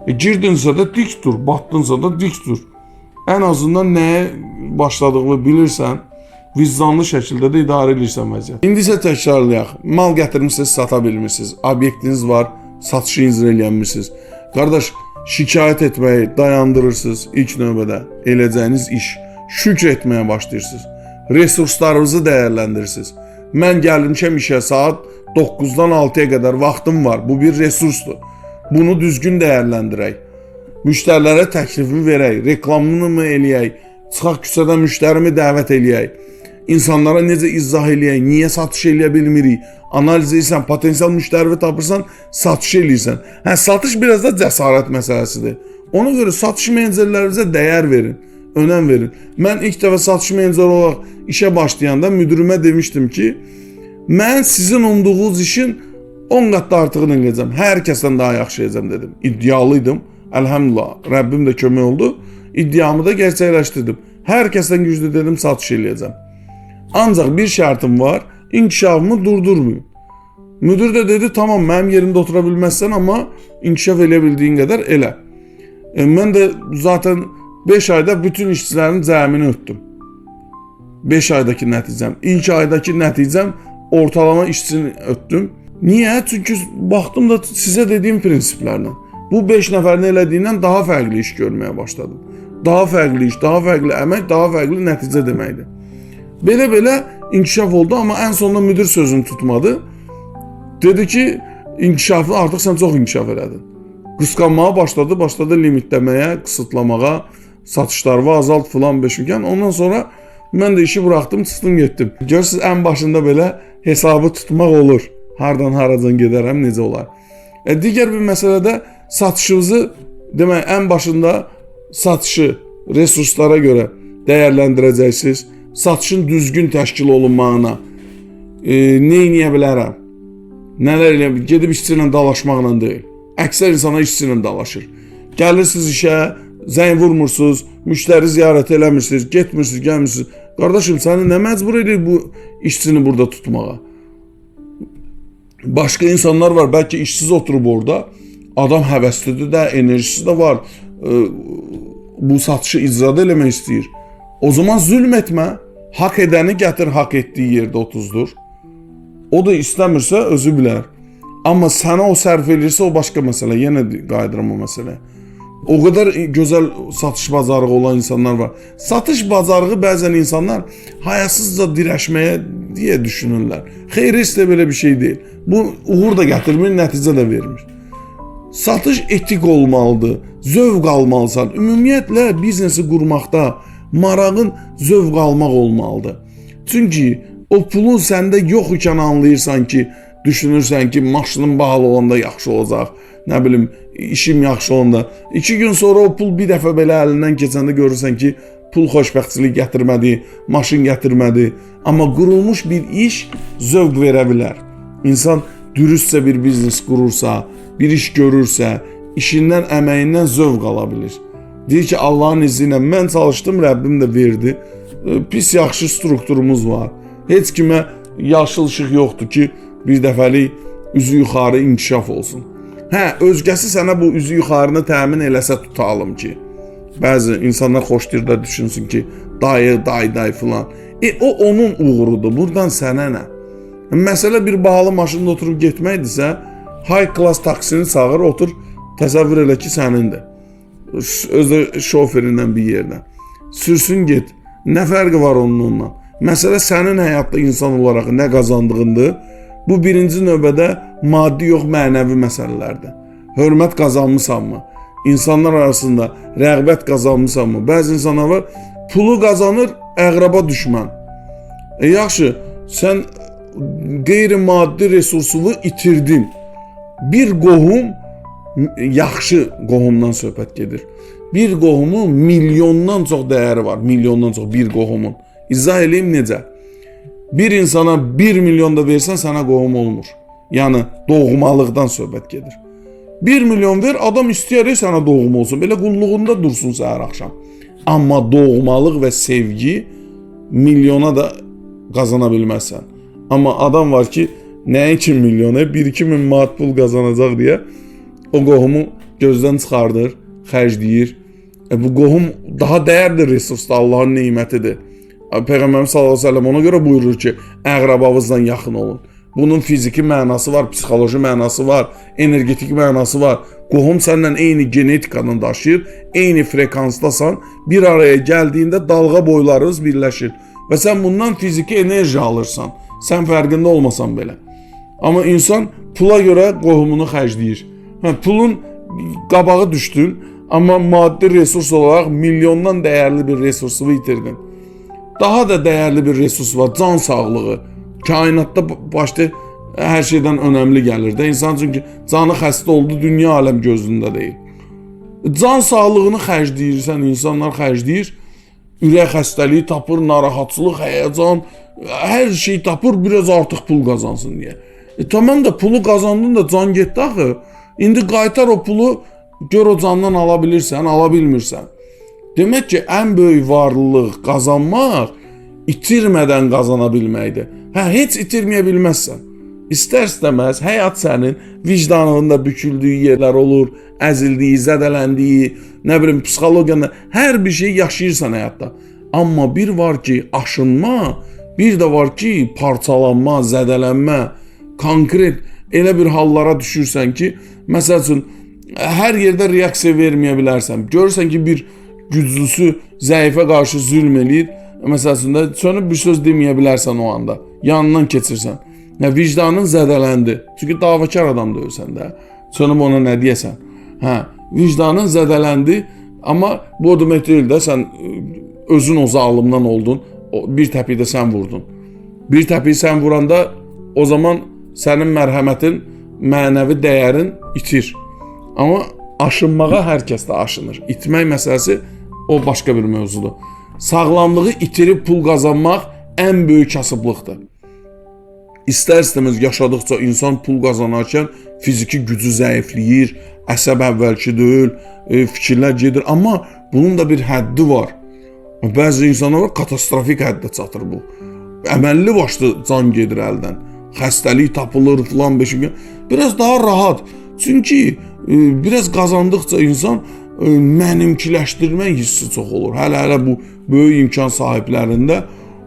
Girdinsə də dik dur, batdınsa da dik dur. ən azından nəyə başladığını bilirsən, vicdanlı şəkildə də idarə edirsən vəziyyət. İndi isə təkrarlayaq. Mal gətirmisiniz, sata bilmirsiniz. Obyektiniz var, satışı icra eləmirsiniz. Qardaş, şikayət etməyi dayandırırsınız ilk növbədə. Eləcəyiniz iş. Şükr etməyə başlayırsınız. Resurslarınızı dəyərləndirirsiniz. Mən gəlmişəm işə saat 9-dan 6-ya qədər vaxtım var. Bu bir resursdur. Bunu düzgün dəyərləndirək. Müştərilərə təklifimi verək, reklamını mı eləyək, çıxaq küçədən müştərimi dəvət eləyək, insanlara necə izah eləyək, niyə satış eləyə bilmirik, analiz edirsən, potensial müştəri tapırsan, satış eləyirsən. Satış biraz da cəsarət məsələsidir. Ona görə satış menecerlərinizə dəyər verin, önəm verin. Mən ilk dəfə satış meneceri olaraq işə başlayanda müdürümə demişdim ki, mən sizin umduğunuz işin 10 qat da artığını eləyəcəm, hər kəsdən daha yaxşı eləyəcəm dedim. İddialıydım, əlhəmdülillah, Rəbbim də kömək oldu, iddiamı da gerçəkləşdirdim. Hər kəsdən güclü dedim, satış eləyəcəm. Ancaq bir şərtim var, inkişafımı durdurmayın. Müdür də dedi, tamam, mənim yerimdə otura bilməzsən, amma inkişaf eləyə bildiyin qədər elə. Mən də zaten 5 ayda bütün işçilərin cəmini ötdüm. 5 aydakı nəticəm. İlk aydakı nəticəm ortalama işçini ötdüm. Niyə? Çünki baxdım da sizə dediyim prinsiplərlə. Bu 5 nəfərin elədiyindən daha fərqli iş görməyə başladım. Daha fərqli iş, daha fərqli əmək, daha fərqli nəticə deməkdir. Belə-belə inkişaf oldu, amma ən sonunda müdür sözünü tutmadı. Dedi ki, inkişafı artıq sən çox inkişaf elədin. Qısqanmağa başladı limitləməyə, qısıtlamağa, satışlarımı azalt filan beşikən. Ondan sonra mən də işi buraxdım, çıxdım getdim. Görürsünüz, ən başında belə hesabı tutmaq olur. Hardan haradan gedərəm, necə olar. Digər bir məsələdə satışınızı, demək, ən başında satışı resurslara görə dəyərləndirəcəksiniz. Satışın düzgün təşkil olunmağına nə edə bilərəm? Nələr edə bilərəm? Gedib işçi ilə dalaşmaqla deyil. Əksər insanlar işçi ilə dalaşır. Gəlirsiniz işə, zəng vurmursunuz, müştəri ziyarət eləmirsiniz, getmirsiniz, gəlmirsiniz. Qardaşım, səni nə məcbur edir bu işçini burada tutmağa? Başqa insanlar var, bəlkə işsiz oturub orada. Adam həvəslidir də, enerjisi də var. Bu satışı icrada eləmək istəyir. O zaman zülm etmə. Hak edəni gətir, hak etdiyi yerdə otuzdur. O da istəmirsə özü bilər. Amma sənə o sərf edirsə o başqa məsələ. Yenə qayıdıram o məsələ. O qədər gözəl satış bacarığı olan insanlar var. Satış bacarığı bəzən insanlar hayasızca dirəşməyə deyə düşünürlər. Xeyr, heç də belə bir şey deyil. Bu uğur da gətirmir, nəticə də vermir. Satış etik olmalıdır, zövq almalısan. Ümumiyyətlə biznesi qurmaqda marağın zövq almaq olmalıdır. Çünki o pulun səndə yox ikən anlayırsan ki, düşünürsən ki, maşının bahalı olanda yaxşı olacaq. Nə bilim, işim yaxşı olanda. 2 gün sonra o pul bir dəfə belə əlindən keçəndə görürsən ki, pul xoşbəxtçilik gətirmədi, maşın gətirmədi. Amma qurulmuş bir iş zövq verə bilər. İnsan dürüstcə bir biznes qurursa, bir iş görürsə, işindən, əməyindən zövq ala bilir. Deyir ki, Allahın izni ilə mən çalışdım, Rəbbim də verdi. Pis yaxşı strukturumuz var. Heç kimə yaşıl işıq yoxdur ki, bir dəfəlik üzü yuxarı inkişaf olsun. Özgəsi sənə bu üzü yuxarını təmin eləsə tutalım ki, bəzi insanlar xoşlayır da düşünsün ki, day filan. O onun uğurudur, buradan sənə nə? Məsələ bir bahalı maşında oturub getməkdirsə, high class taksini çağır, otur, təsəvvür elə ki, sənindir. Özü şoferindən bir yerdən. Sürsün get. Nə fərqi var onunla? Məsələ sənin həyatda insan olaraq nə qazandığındır. Bu birinci növbədə maddi yox, mənəvi məsələlərdir. Hörmət qazanmısanmı? İnsanlar arasında rəğbət qazanmısanmı? Bəzi insanlar var, pulu qazanır, əqraba düşmən. Yaxşı, sən qeyri-maddi resursunu itirdin. Bir qohum, yaxşı qohumdan söhbət gedir. Bir qohumun milyondan çox dəyəri var, milyondan çox bir qohumun. İzah eləyim necə? Bir insana 1 milyon da versən sənə qohum olmur. Yəni doğmalıqdan söhbət gedir. 1 milyon ver, adam istəyərək sənə doğum olsun. Belə qulluğunda dursun səhər axşam. Amma doğmalıq və sevgi milyona da qazana bilməzsən. Amma adam var ki, nəyə 2 milyona, 1-2 min manat pul qazanacaq deyə o qohumu gözdən çıxardır, xərcləyir, Bu qohum daha dəyərli resursdur, Allahın nemətidir. Peyğəmbərimiz sallallahu əleyhi və səlləm ona görə buyurur ki, əqrəbavızdan yaxın olun. Bunun fiziki mənası var, psixoloji mənası var, energetik mənası var. Qohum səndən eyni genetikadan daşıyır, eyni frekansdasan, bir araya gəldiyində dalğa boylarınız birləşir və sən bundan fiziki enerji alırsan, sən fərqində olmasan belə. Amma insan pula görə qohumunu xərcləyir. Pulun qabağı düşdün, amma maddi resurs olaraq milyondan dəyərli bir resursunu itirdin. Daha da dəyərli bir resurs var, can sağlığı. Kainatda başda hər şeydən önəmli gəlir də. İnsan çünki canı xəstə oldu, dünya aləm gözündə deyil. Can sağlığını xərcləyirsən, insanlar xərcləyir. Ürək xəstəliyi tapır, narahatçılıq, həyəcan, hər şey tapır, biraz artıq pul qazansın deyə. Tamam da pulu qazandın da can getdi axı. İndi qaytar o pulu, gör o candan ala bilirsən, ala bilmirsən. Demək ki, ən böyük varlılıq qazanmaq itirmədən qazana bilməkdir. Heç itirməyə bilməzsən. İstər-istəməz həyat sənin vicdanında büküldüyü yerlər olur, əzildiyi, zədələndiyi, nə bilim, psixologiyanda hər bir şey yaşayırsan həyatda. Amma bir var ki, aşınma, bir də var ki, parçalanma, zədələnmə, konkret elə bir hallara düşürsən ki, məsəl üçün, hər yerdə reaksiya verməyə bilərsən. Görürsən ki, bir güclüsü zəifə qarşı zülm eləyir, məsəl üçün, sönüb bir söz deməyə bilərsən o anda, yanından keçirsən. Vicdanın zədələndi. Çünki davakar adam da ölsən də. Sönüb ona nə deyəsən? Vicdanın zədələndi, amma bu o demək deyil də, sən özün o zalımdan oldun, bir təpiyi də sən vurdun. Bir təpiyi sən vuranda, o zaman sənin mərhəmətin, mənəvi dəyərin itir. Amma aşınmağa hər kəs də aşınır. İtmək məsələsi o başqa bir mövzudur. Sağlamlığı itirib pul qazanmaq ən böyük kasıblıqdır. İstər-istəməz yaşadıqca insan pul qazanarkən fiziki gücü zəifləyir, əsəb əvvəlki deyil, fikirlər gedir. Amma bunun da bir həddi var. Bəzi insanlar var, katastrofik həddə çatır bu. Əməlli başlı can gedir əldən. Xəstəlik tapılır filan beşiqə. Biraz daha rahat. Çünki biraz qazandıqca insan mənimkiləşdirmə hissi çox olur. Hələ bu böyük imkan sahiblərində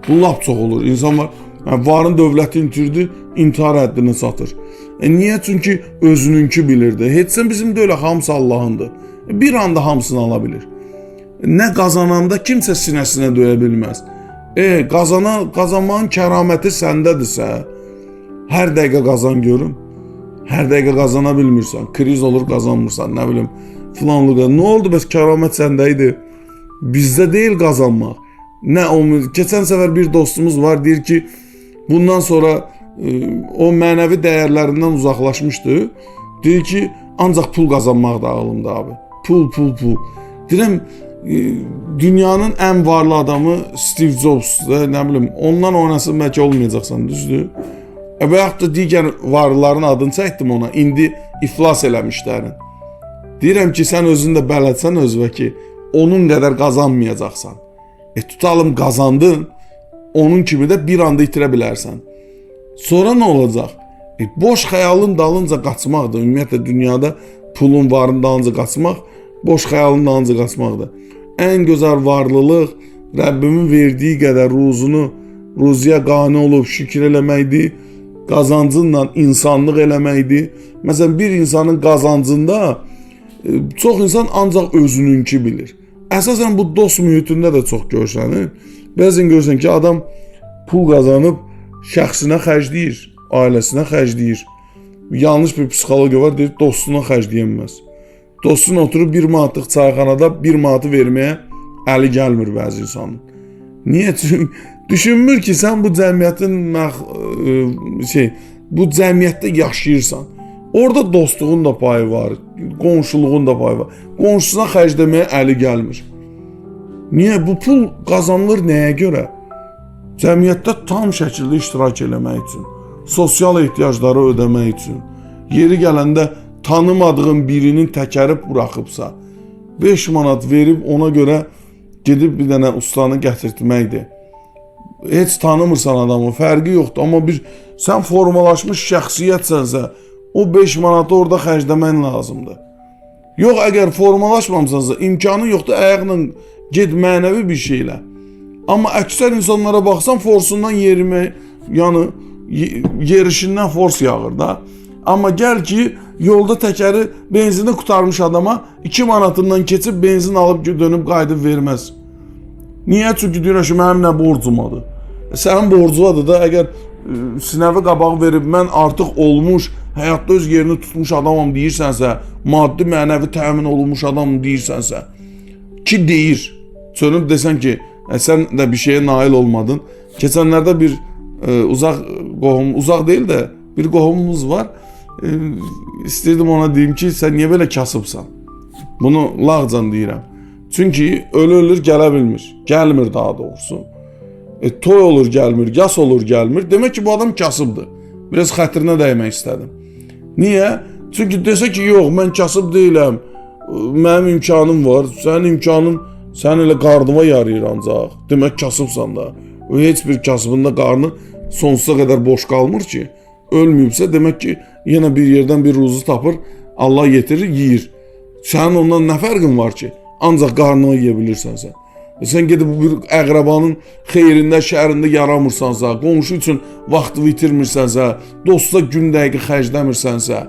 bu lap çox olur. İnsan var, varın dövləti itirdi, intihar həddinə çatır. Niyə? Çünki özününki bilirdi. Heçsən bizim də elə hamısı Allahındır. Bir anda hamısını ala bilir. Nə qazananda kimsə sinəsinə döyə bilməz. Qazanmağın kəraməti səndədirsə, hər dəqiqə qazan görüm. Hər dəqiqə qazana bilmirsən, kriz olur qazanmırsan, nə bilim, filanlıqa. Nə oldu bəs kəramət səndə idi? Bizdə deyil qazanmaq. Keçən səfər bir dostumuz var, deyir ki, bundan sonra o mənəvi dəyərlərindən uzaqlaşmışdı. Deyir ki, ancaq pul qazanmaq da ağlımda abi. Pul. Deyirəm, dünyanın ən varlı adamı Steve Jobs, nə bilim, ondan oynasın bəlkə olmayacaqsan, düzdür? Və yaxud da digər varlıların adını çəkdim ona, indi iflas eləmişlərin. Deyirəm ki, sən özün də bələdsən özvə ki, onun qədər qazanmayacaqsan. Tutalım qazandın, onun kimi də bir anda itirə bilərsən. Sonra nə olacaq? Boş xəyalın dalınca qaçmaqdır. Ümumiyyətlə, dünyada pulun varın dalınca qaçmaq, boş xəyalın dalınca qaçmaqdır. Ən gözəl varlılıq, Rəbbimin verdiyi qədər ruziyə qane olub şükür eləməkdir, qazancınla insanlıq eləməkdir. Məsələn, bir insanın qazancında çox insan ancaq özününki bilir. Əsasən bu dost mühitində də çox görsənir. Bəzən görsən ki, adam pul qazanıb şəxsinə xərcləyir, ailəsinə xərcləyir. Yanlış bir psixologiya var, deyir, dostuna xərcləyənməz. Dostun oturub 1 manatlıq çayxanada 1 manatı verməyə əli gəlmir bəzi insanın. Niyə? Çünki düşünmür ki, sən bu cəmiyyətin bu cəmiyyətdə yaşayırsan. Orada dostluğun da payı var, qonşuluğun da payı var. Qonşusuna xərcləməyə əli gəlmir. Niyə? Bu pul qazanılır nəyə görə? Cəmiyyətdə tam şəkildə iştirak eləmək üçün, sosial ehtiyacları ödəmək üçün, yeri gələndə tanımadığın birinin təkərib buraxıbsa, 5 manat verib ona görə gedib bir dənə ustanı gətirtməkdir. Heç tanımırsan adamı, fərqi yoxdur. Amma sən formalaşmış şəxsiyyətsənsə, o 5 manatı orada xərcləmən lazımdır. Yox, əgər formalaşmamısansa, imkanın yoxdur, ayaqla get mənəvi bir şeylə. Amma əksər insanlara baxsan, forsundan yerimi, yəni yerişindən fors yağır da. Amma gəl ki, yolda təkəri benzini qutarmış adama 2 manatından keçib benzin alıb dönüb qayıdıb verməz. Niyə? Çünki deyirəm ki, mənim nə borcumadır? Sənin borcuvadır da, əgər sinəvi qabağı verib mən artıq olmuş, həyatda öz yerini tutmuş adamam deyirsənsə, maddi mənəvi təmin olunmuş adamım deyirsənsə, ki deyir, çönüb desən ki, sən də bir şeyə nail olmadın. Keçənlərdə bir uzaq deyil də bir qohumumuz var. İstəyirdim ona deyim ki, sən niyə belə kasıbsan? Bunu lağcan deyirəm. Çünki ölür gələ bilmir. Gəlmir daha doğrusu. Toy olur gəlmir, yas olur gəlmir. Demək ki, bu adam kasıbdır. Biraz xətrinə dəymək istədim. Niyə? Çünki desə ki, yox, mən kasıb deyiləm. Mənim imkanım var. Sənin imkanın sən elə qarnıma yarayır ancaq. Demək kasıbsan da. Heç bir kasıbın da qarnı sonsuza qədər boş qalmır ki. Ölməyibsə, demək ki, yenə bir yerdən bir ruzu tapır, Allah yetirir, yeyir. Sənin ondan nə fərqin var ki? Ancaq qarnını yeyə bilirsənsə. Sən gedib bir əqrabanın xeyrində, şərində yaramırsansa, qonşu üçün vaxt itirmirsənsə, dosta gün dəqiqə xərcləmirsənsə,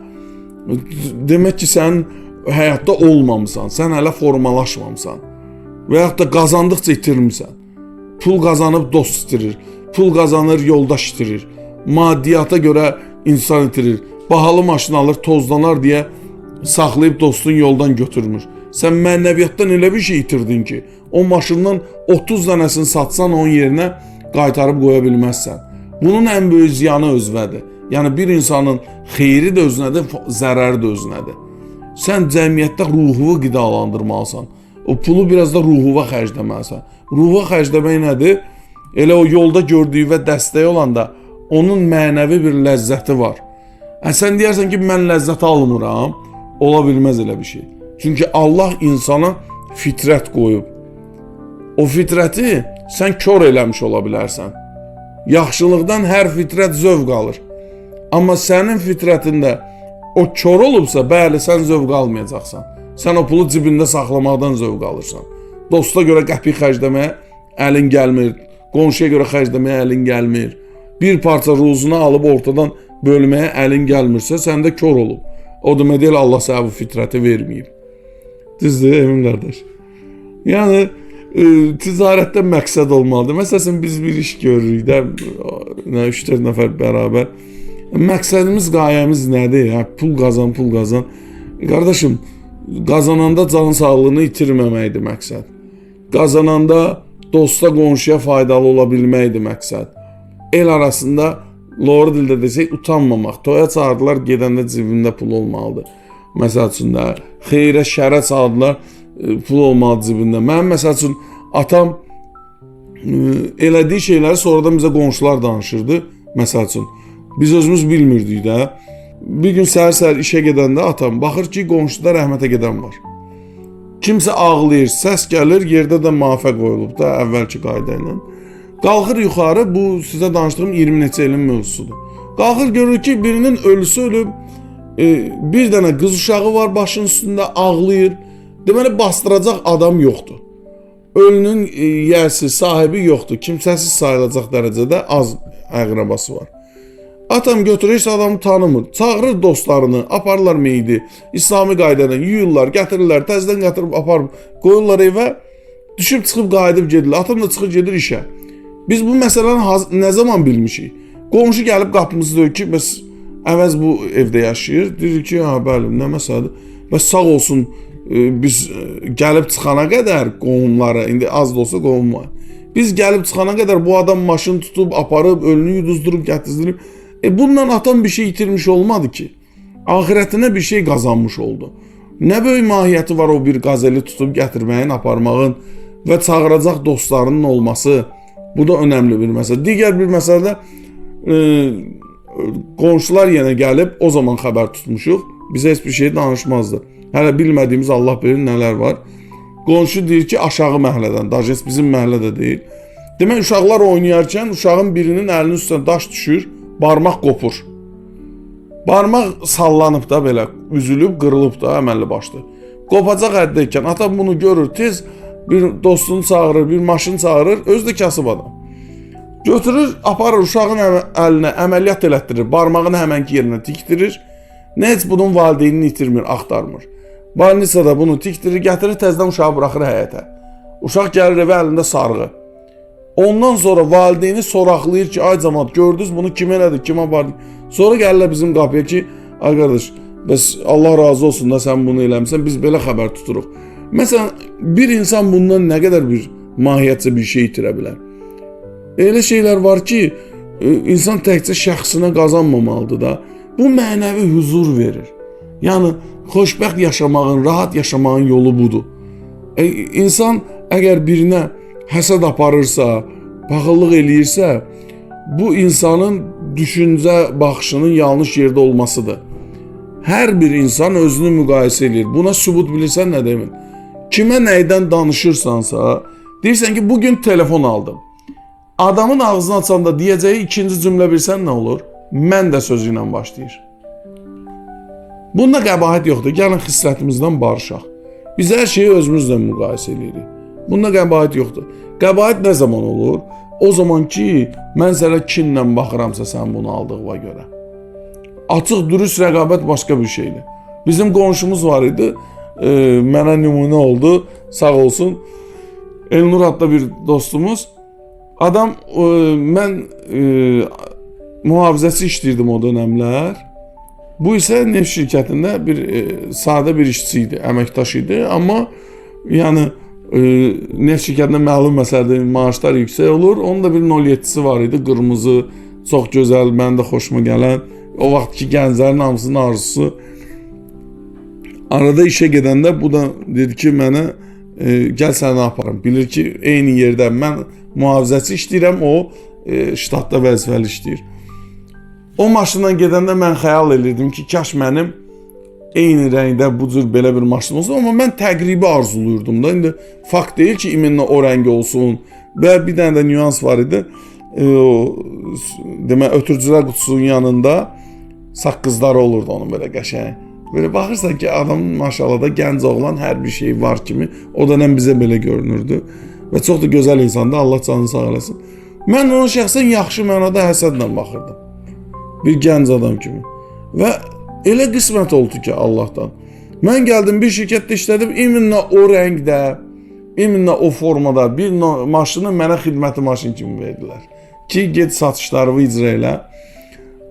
demək ki, sən həyatda olmamısan, sən hələ formalaşmamısan və yaxud da qazandıqca itirmirsən. Pul qazanıb dost itirir, pul qazanır, yoldaş itirir, maddiyyata görə insan itirir, bahalı maşın alır, tozlanar deyə saxlayıb dostun yoldan götürmür. Sən mənəviyyatdan elə bir şey itirdin ki, o maşından 30 dənəsini satsan onun yerinə qaytarıb qoya bilməzsən. Bunun ən böyük ziyanı özünədir. Yəni bir insanın xeyri də özünədir, zərəri də özünədir. Sən cəmiyyətdə ruhuvu qidalandırmalısan. O pulu biraz da ruhuva xərcləməlisən. Ruhuva xərcləmək nədir? Elə o yolda gördüyü və dəstəyi olanda onun mənəvi bir ləzzəti var. Sən deyərsən ki, mən ləzzət almıram, ola bilməz elə bir şey. Çünki Allah insana fitrət qoyub. O fitrəti sən kör eləmiş ola bilərsən. Yaxşılıqdan hər fitrət zövq alır. Amma sənin fitrətində o kör olubsa, bəli, sən zövq almayacaqsan. Sən o pulu cibində saxlamaqdan zövq alırsan. Dosta görə qəpik xərcləməyə əlin gəlmir. Qonşuya görə xərcləməyə əlin gəlmir. Bir parça ruzunu alıb ortadan bölməyə əlin gəlmirsə, səndə kör olub. O demək deyil, Allah sənə bu fitrəti verməyib. Düzdür, Emin qardaş. Yəni, ticarətdə məqsəd olmalıdır. Məsələn, biz bir iş görürük də, 3-4 nəfər bərabər. Məqsədimiz, qayəmiz nədir? Pul qazan, pul qazan. Qardaşım, qazananda can sağlığını itirməməkdir məqsəd. Qazananda dosta, qonşuya faydalı ola bilməkdir məqsəd. El arasında, loru dildə desək, utanmamaq. Toya çağırdılar, gedəndə cibində pul olmalıdır. Məsəl üçün də, xeyrə, şərə çağırdılar, pul olmalıdır cibində. Mənim, məsəl üçün, atam elədiyi şeyləri sonradan bizə qonşular danışırdı. Məsəl üçün, biz özümüz bilmirdik də. Bir gün səhər-səhər işə gedəndə atam baxır ki, qonşuda rəhmətə gedən var. Kimsə ağlayır, səs gəlir, yerdə də müafə qoyulub da, əvvəlki qayda ilə. Qalxır yuxarı, bu sizə danışdığım 20 neçə ilin mövzusudur. Qalxır görür ki, birinin ölüsü ölüb, bir dənə qız uşağı var başının üstündə, ağlayır. Deməli, bastıracaq adam yoxdur. Ölünün yərsi, sahibi yoxdur. Kimsəsiz sayılacaq dərəcədə az əqrəbası var. Atam götürür, adamı tanımır. Çağırır dostlarını, aparırlar meyidi. İslami qaydayla yuyurlar, gətirirlər, təzdən gətirib aparıb, qoyurlar evə. Düşüb çıxıb qayıdıb gedirlər. Atam da çıxır gedir işə. Biz bu məsələni nə zaman bilmişik? Qonşu gəlib qapımızı döyür ki, bəs əvəz bu evdə yaşayır. Deyir ki, bəli, nə məsələdir? Bəs sağ olsun, biz gəlib çıxana qədər qohumları, indi az da olsa qohum var. Biz gəlib çıxana qədər bu adam maşını tutub, aparıb, ölünü yuduzdurub, gətizdirib. Bundan atam bir şey itirmiş olmadı ki. Ahirətinə bir şey qazanmış oldu. Nə böyük mahiyyəti var o bir qazeli tutub gətirməyin, aparmağın və çağıracaq dostlarının olması. Bu da önəmli bir məsələ. Digər bir məsələdə qonşular yenə gəlib, o zaman xəbər tutmuşuq. Bizə heç bir şey danışmazdı. Hələ bilmədiyimiz Allah bilir nələr var. Qonşu deyir ki, aşağı məhəllədən, daha bizim məhəllədə deyil. Demək, uşaqlar oynayarkən uşağın birinin əlinin üstünə daş düşür, barmaq qopur. Barmaq sallanıb da belə, üzülüb, qırılıb da əməlli başlı. Qopacaq həddəykən atam bunu görür, tez bir dostunu çağırır, bir maşın çağırır, özü də kasıb adam. Götürür, aparır uşağın əlinə əməliyyat elətdirir, barmağını həmənki yerinə tikdirir. Nə heç bunun valideynini itirmir, axtarmır. Balnisada bunu tikdirir, gətirir, təzdən uşağı buraxır həyətə. Uşaq gəlir evə əlində sarğı. Ondan sonra valideyni soraqlayır ki, ay cəmaat, gördünüz bunu kim elədi, kim apardı? Sonra gəlirlər bizim qapıya ki, ay qardaş, bəs Allah razı olsun da sən bunu eləmişsən, biz belə xəbər tuturuq. Məsələn, bir insan bundan nə qədər bir mahiyyətcə bir şey itirə bilər? Elə şeylər var ki, insan təkcə şəxsinə qazanmamalıdır da. Bu mənəvi huzur verir. Yəni, xoşbəxt yaşamağın, rahat yaşamağın yolu budur. İnsan əgər birinə həsəd aparırsa, paxıllıq eləyirsə, bu insanın düşüncə baxışının yanlış yerdə olmasıdır. Hər bir insan özünü müqayisə edir. Buna sübut bilirsən nə demin? Kimə nəydən danışırsansa, deyirsən ki, bugün telefon aldım. Adamın ağzını açanda deyəcəyi ikinci cümlə bilsən nə olur? Mən də sözü ilə başlayır. Bunda qəbahət yoxdur. Gəlin xislətimizdən barışaq. Biz hər şeyi özümüzlə müqayisə edirik. Bunda qəbahət yoxdur. Qəbahət nə zaman olur? O zaman ki, mən sənə kinlə baxıramsa sən bunu aldığına görə. Açıq, dürüst rəqabət başqa bir şeydir. Bizim qonşumuz var idi. Mənə nümunə oldu. Sağ olsun. Elnur adlı bir dostumuz. Adam, mən mühafizəçi işləyirdim o dönəmlər. Bu isə neft şirkətində bir sadə bir işçi idi, əməkdaş idi. Amma yəni neft şirkətində məlum məsələdir, maaşlar yüksək olur. Onun da bir 07'si var idi, qırmızı, çox gözəl, mənim də xoşuma gələn. O vaxtki gənclərin hamısının arzusu. Arada işə gedəndə bu da dedi ki, mənə gəl səni aparım. Bilir ki, eyni yerdə mən mühafizəçi işləyirəm, o ştatda vəzifəli işləyir. O maşınla gedəndə mən xəyal edirdim ki, kaş mənim eyni rəngdə bu cür belə bir maşın olsun, amma mən təqribi arzuluyurdum da. İndi fakt deyil ki, iminlə o rəngi olsun. Və bir dənə də nüans var idi. Demək, ötürücülər qutusunun yanında saqqızları olurdu onun belə qəşəng. Belə baxırsan ki, adamın maşallah da gənc oğlan hər bir şey var kimi. O dönəm bizə belə görünürdü. Və çox da gözəl insandı, Allah canını sağ eləsin. Mən ona şəxsən yaxşı mənada həsədlə baxırdım. Bir gənc adam kimi. Və elə qismət oldu ki, Allahdan. Mən gəldim bir şirkətdə işlədim, iminlə o rəngdə, iminlə o formada bir maşını mənə xidməti maşın kimi verdilər. Ki, get satışlarımı icra elə.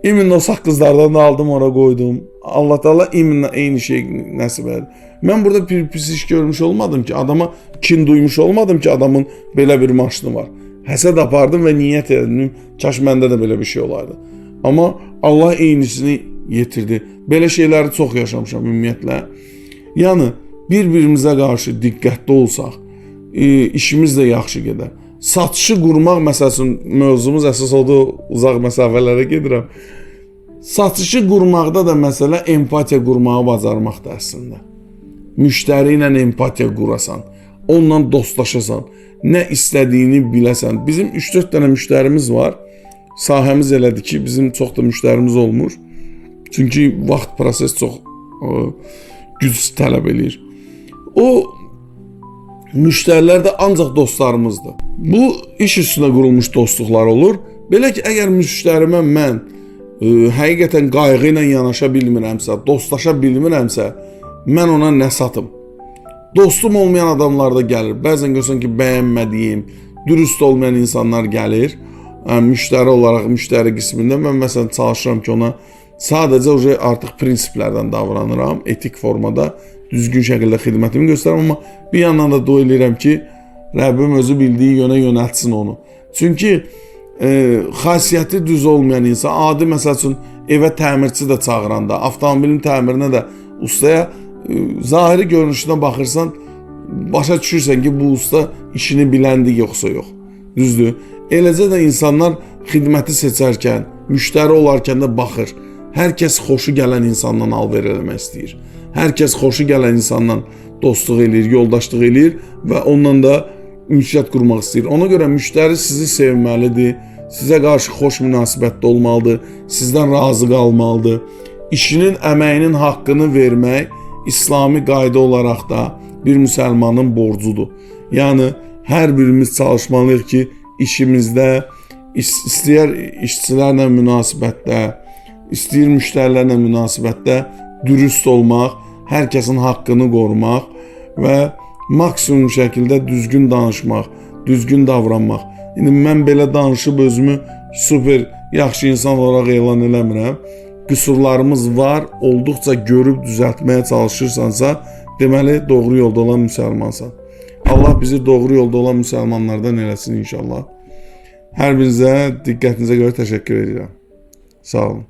İminlə o saqqızlardan aldım, ora qoydum. Allah Teala iminlə eyni şey nəsib elədi. Mən burada bir pis iş görmüş olmadım ki, adama kin duymuş olmadım ki, adamın belə bir maşını var. Həsəd apardım və niyyət edim, kaş məndə də belə bir şey olardı. Amma Allah eynisini yetirdi. Belə şeyləri çox yaşamışam ümumiyyətlə. Yəni, bir-birimizə qarşı diqqətli olsaq, işimiz də yaxşı gedər. Satışı qurmaq məsələsinin mövzumuz əsas odur, uzaq məsafələrə gedirəm. Satışı qurmaqda da məsələ empatiya qurmağı bacarmaqdır əslində. Müştəri ilə empatiya qurasan, onunla dostlaşasan, nə istədiyini biləsən. Bizim 3-4 dənə müştərimiz var. Sahəmiz elədir ki, bizim çox da müştərimiz olmur. Çünki vaxt proses çox güc tələb eləyir. O müştərilər də ancaq dostlarımızdır. Bu iş üstünə qurulmuş dostluqlar olur. Belə ki, əgər müştərimə mən həqiqətən qayğı ilə yanaşa bilmirəmsə, dostlaşa bilmirəmsə, mən ona nə satım? Dostum olmayan adamlar da gəlir. Bəzən görürsən ki, bəyənmədiyim, dürüst olmayan insanlar gəlir. Müştəri olaraq, müştəri qismində mən məsələn çalışıram ki, ona sadəcə artıq prinsiplərdən davranıram, etik formada düzgün şəkildə xidmətimi göstərirəm, amma bir yandan da dua edirəm ki, Rəbbim özü bildiyi yönə yönəltsin onu. Çünki xasiyyəti düz olmayan insan, adi məsəl üçün evə təmirçi də çağıranda, avtomobilin təmirinə də ustaya zahiri görünüşünə baxırsan, başa düşürsən ki, bu usta işini biləndir, yoxsa yox. Düzdür. Eləcə də insanlar xidməti seçərkən, müştəri olarkən də baxır. Hər kəs xoşu gələn insandan alver eləmək istəyir. Hər kəs xoşu gələn insandan dostluq eləyir, yoldaşlıq eləyir və ondan da ünsiyyət qurmaq istəyir. Ona görə müştəri sizi sevməlidir, sizə qarşı xoş münasibətdə olmalıdır, sizdən razı qalmalıdır. İşinin, əməyinin haqqını vermək İslami qayda olaraq da bir müsəlmanın borcudur. Yəni hər birimiz çalışmalıyıq ki, işimizdə istəyər işçilərlə münasibətdə, istəyir müştərilərlə münasibətdə dürüst olmaq, hər kəsin haqqını qorumaq və maksimum şəkildə düzgün danışmaq, düzgün davranmaq. İndi mən belə danışıb özümü super yaxşı insan olaraq elan eləmirəm. Qüsurlarımız var, olduqca görüb düzəltməyə çalışırsansa, deməli doğru yolda olan müsəlmansan. Allah bizi doğru yolda olan müsəlmanlardan eləsin inşallah. Hər birinizə diqqətinizə görə təşəkkür edirəm. Sağ olun.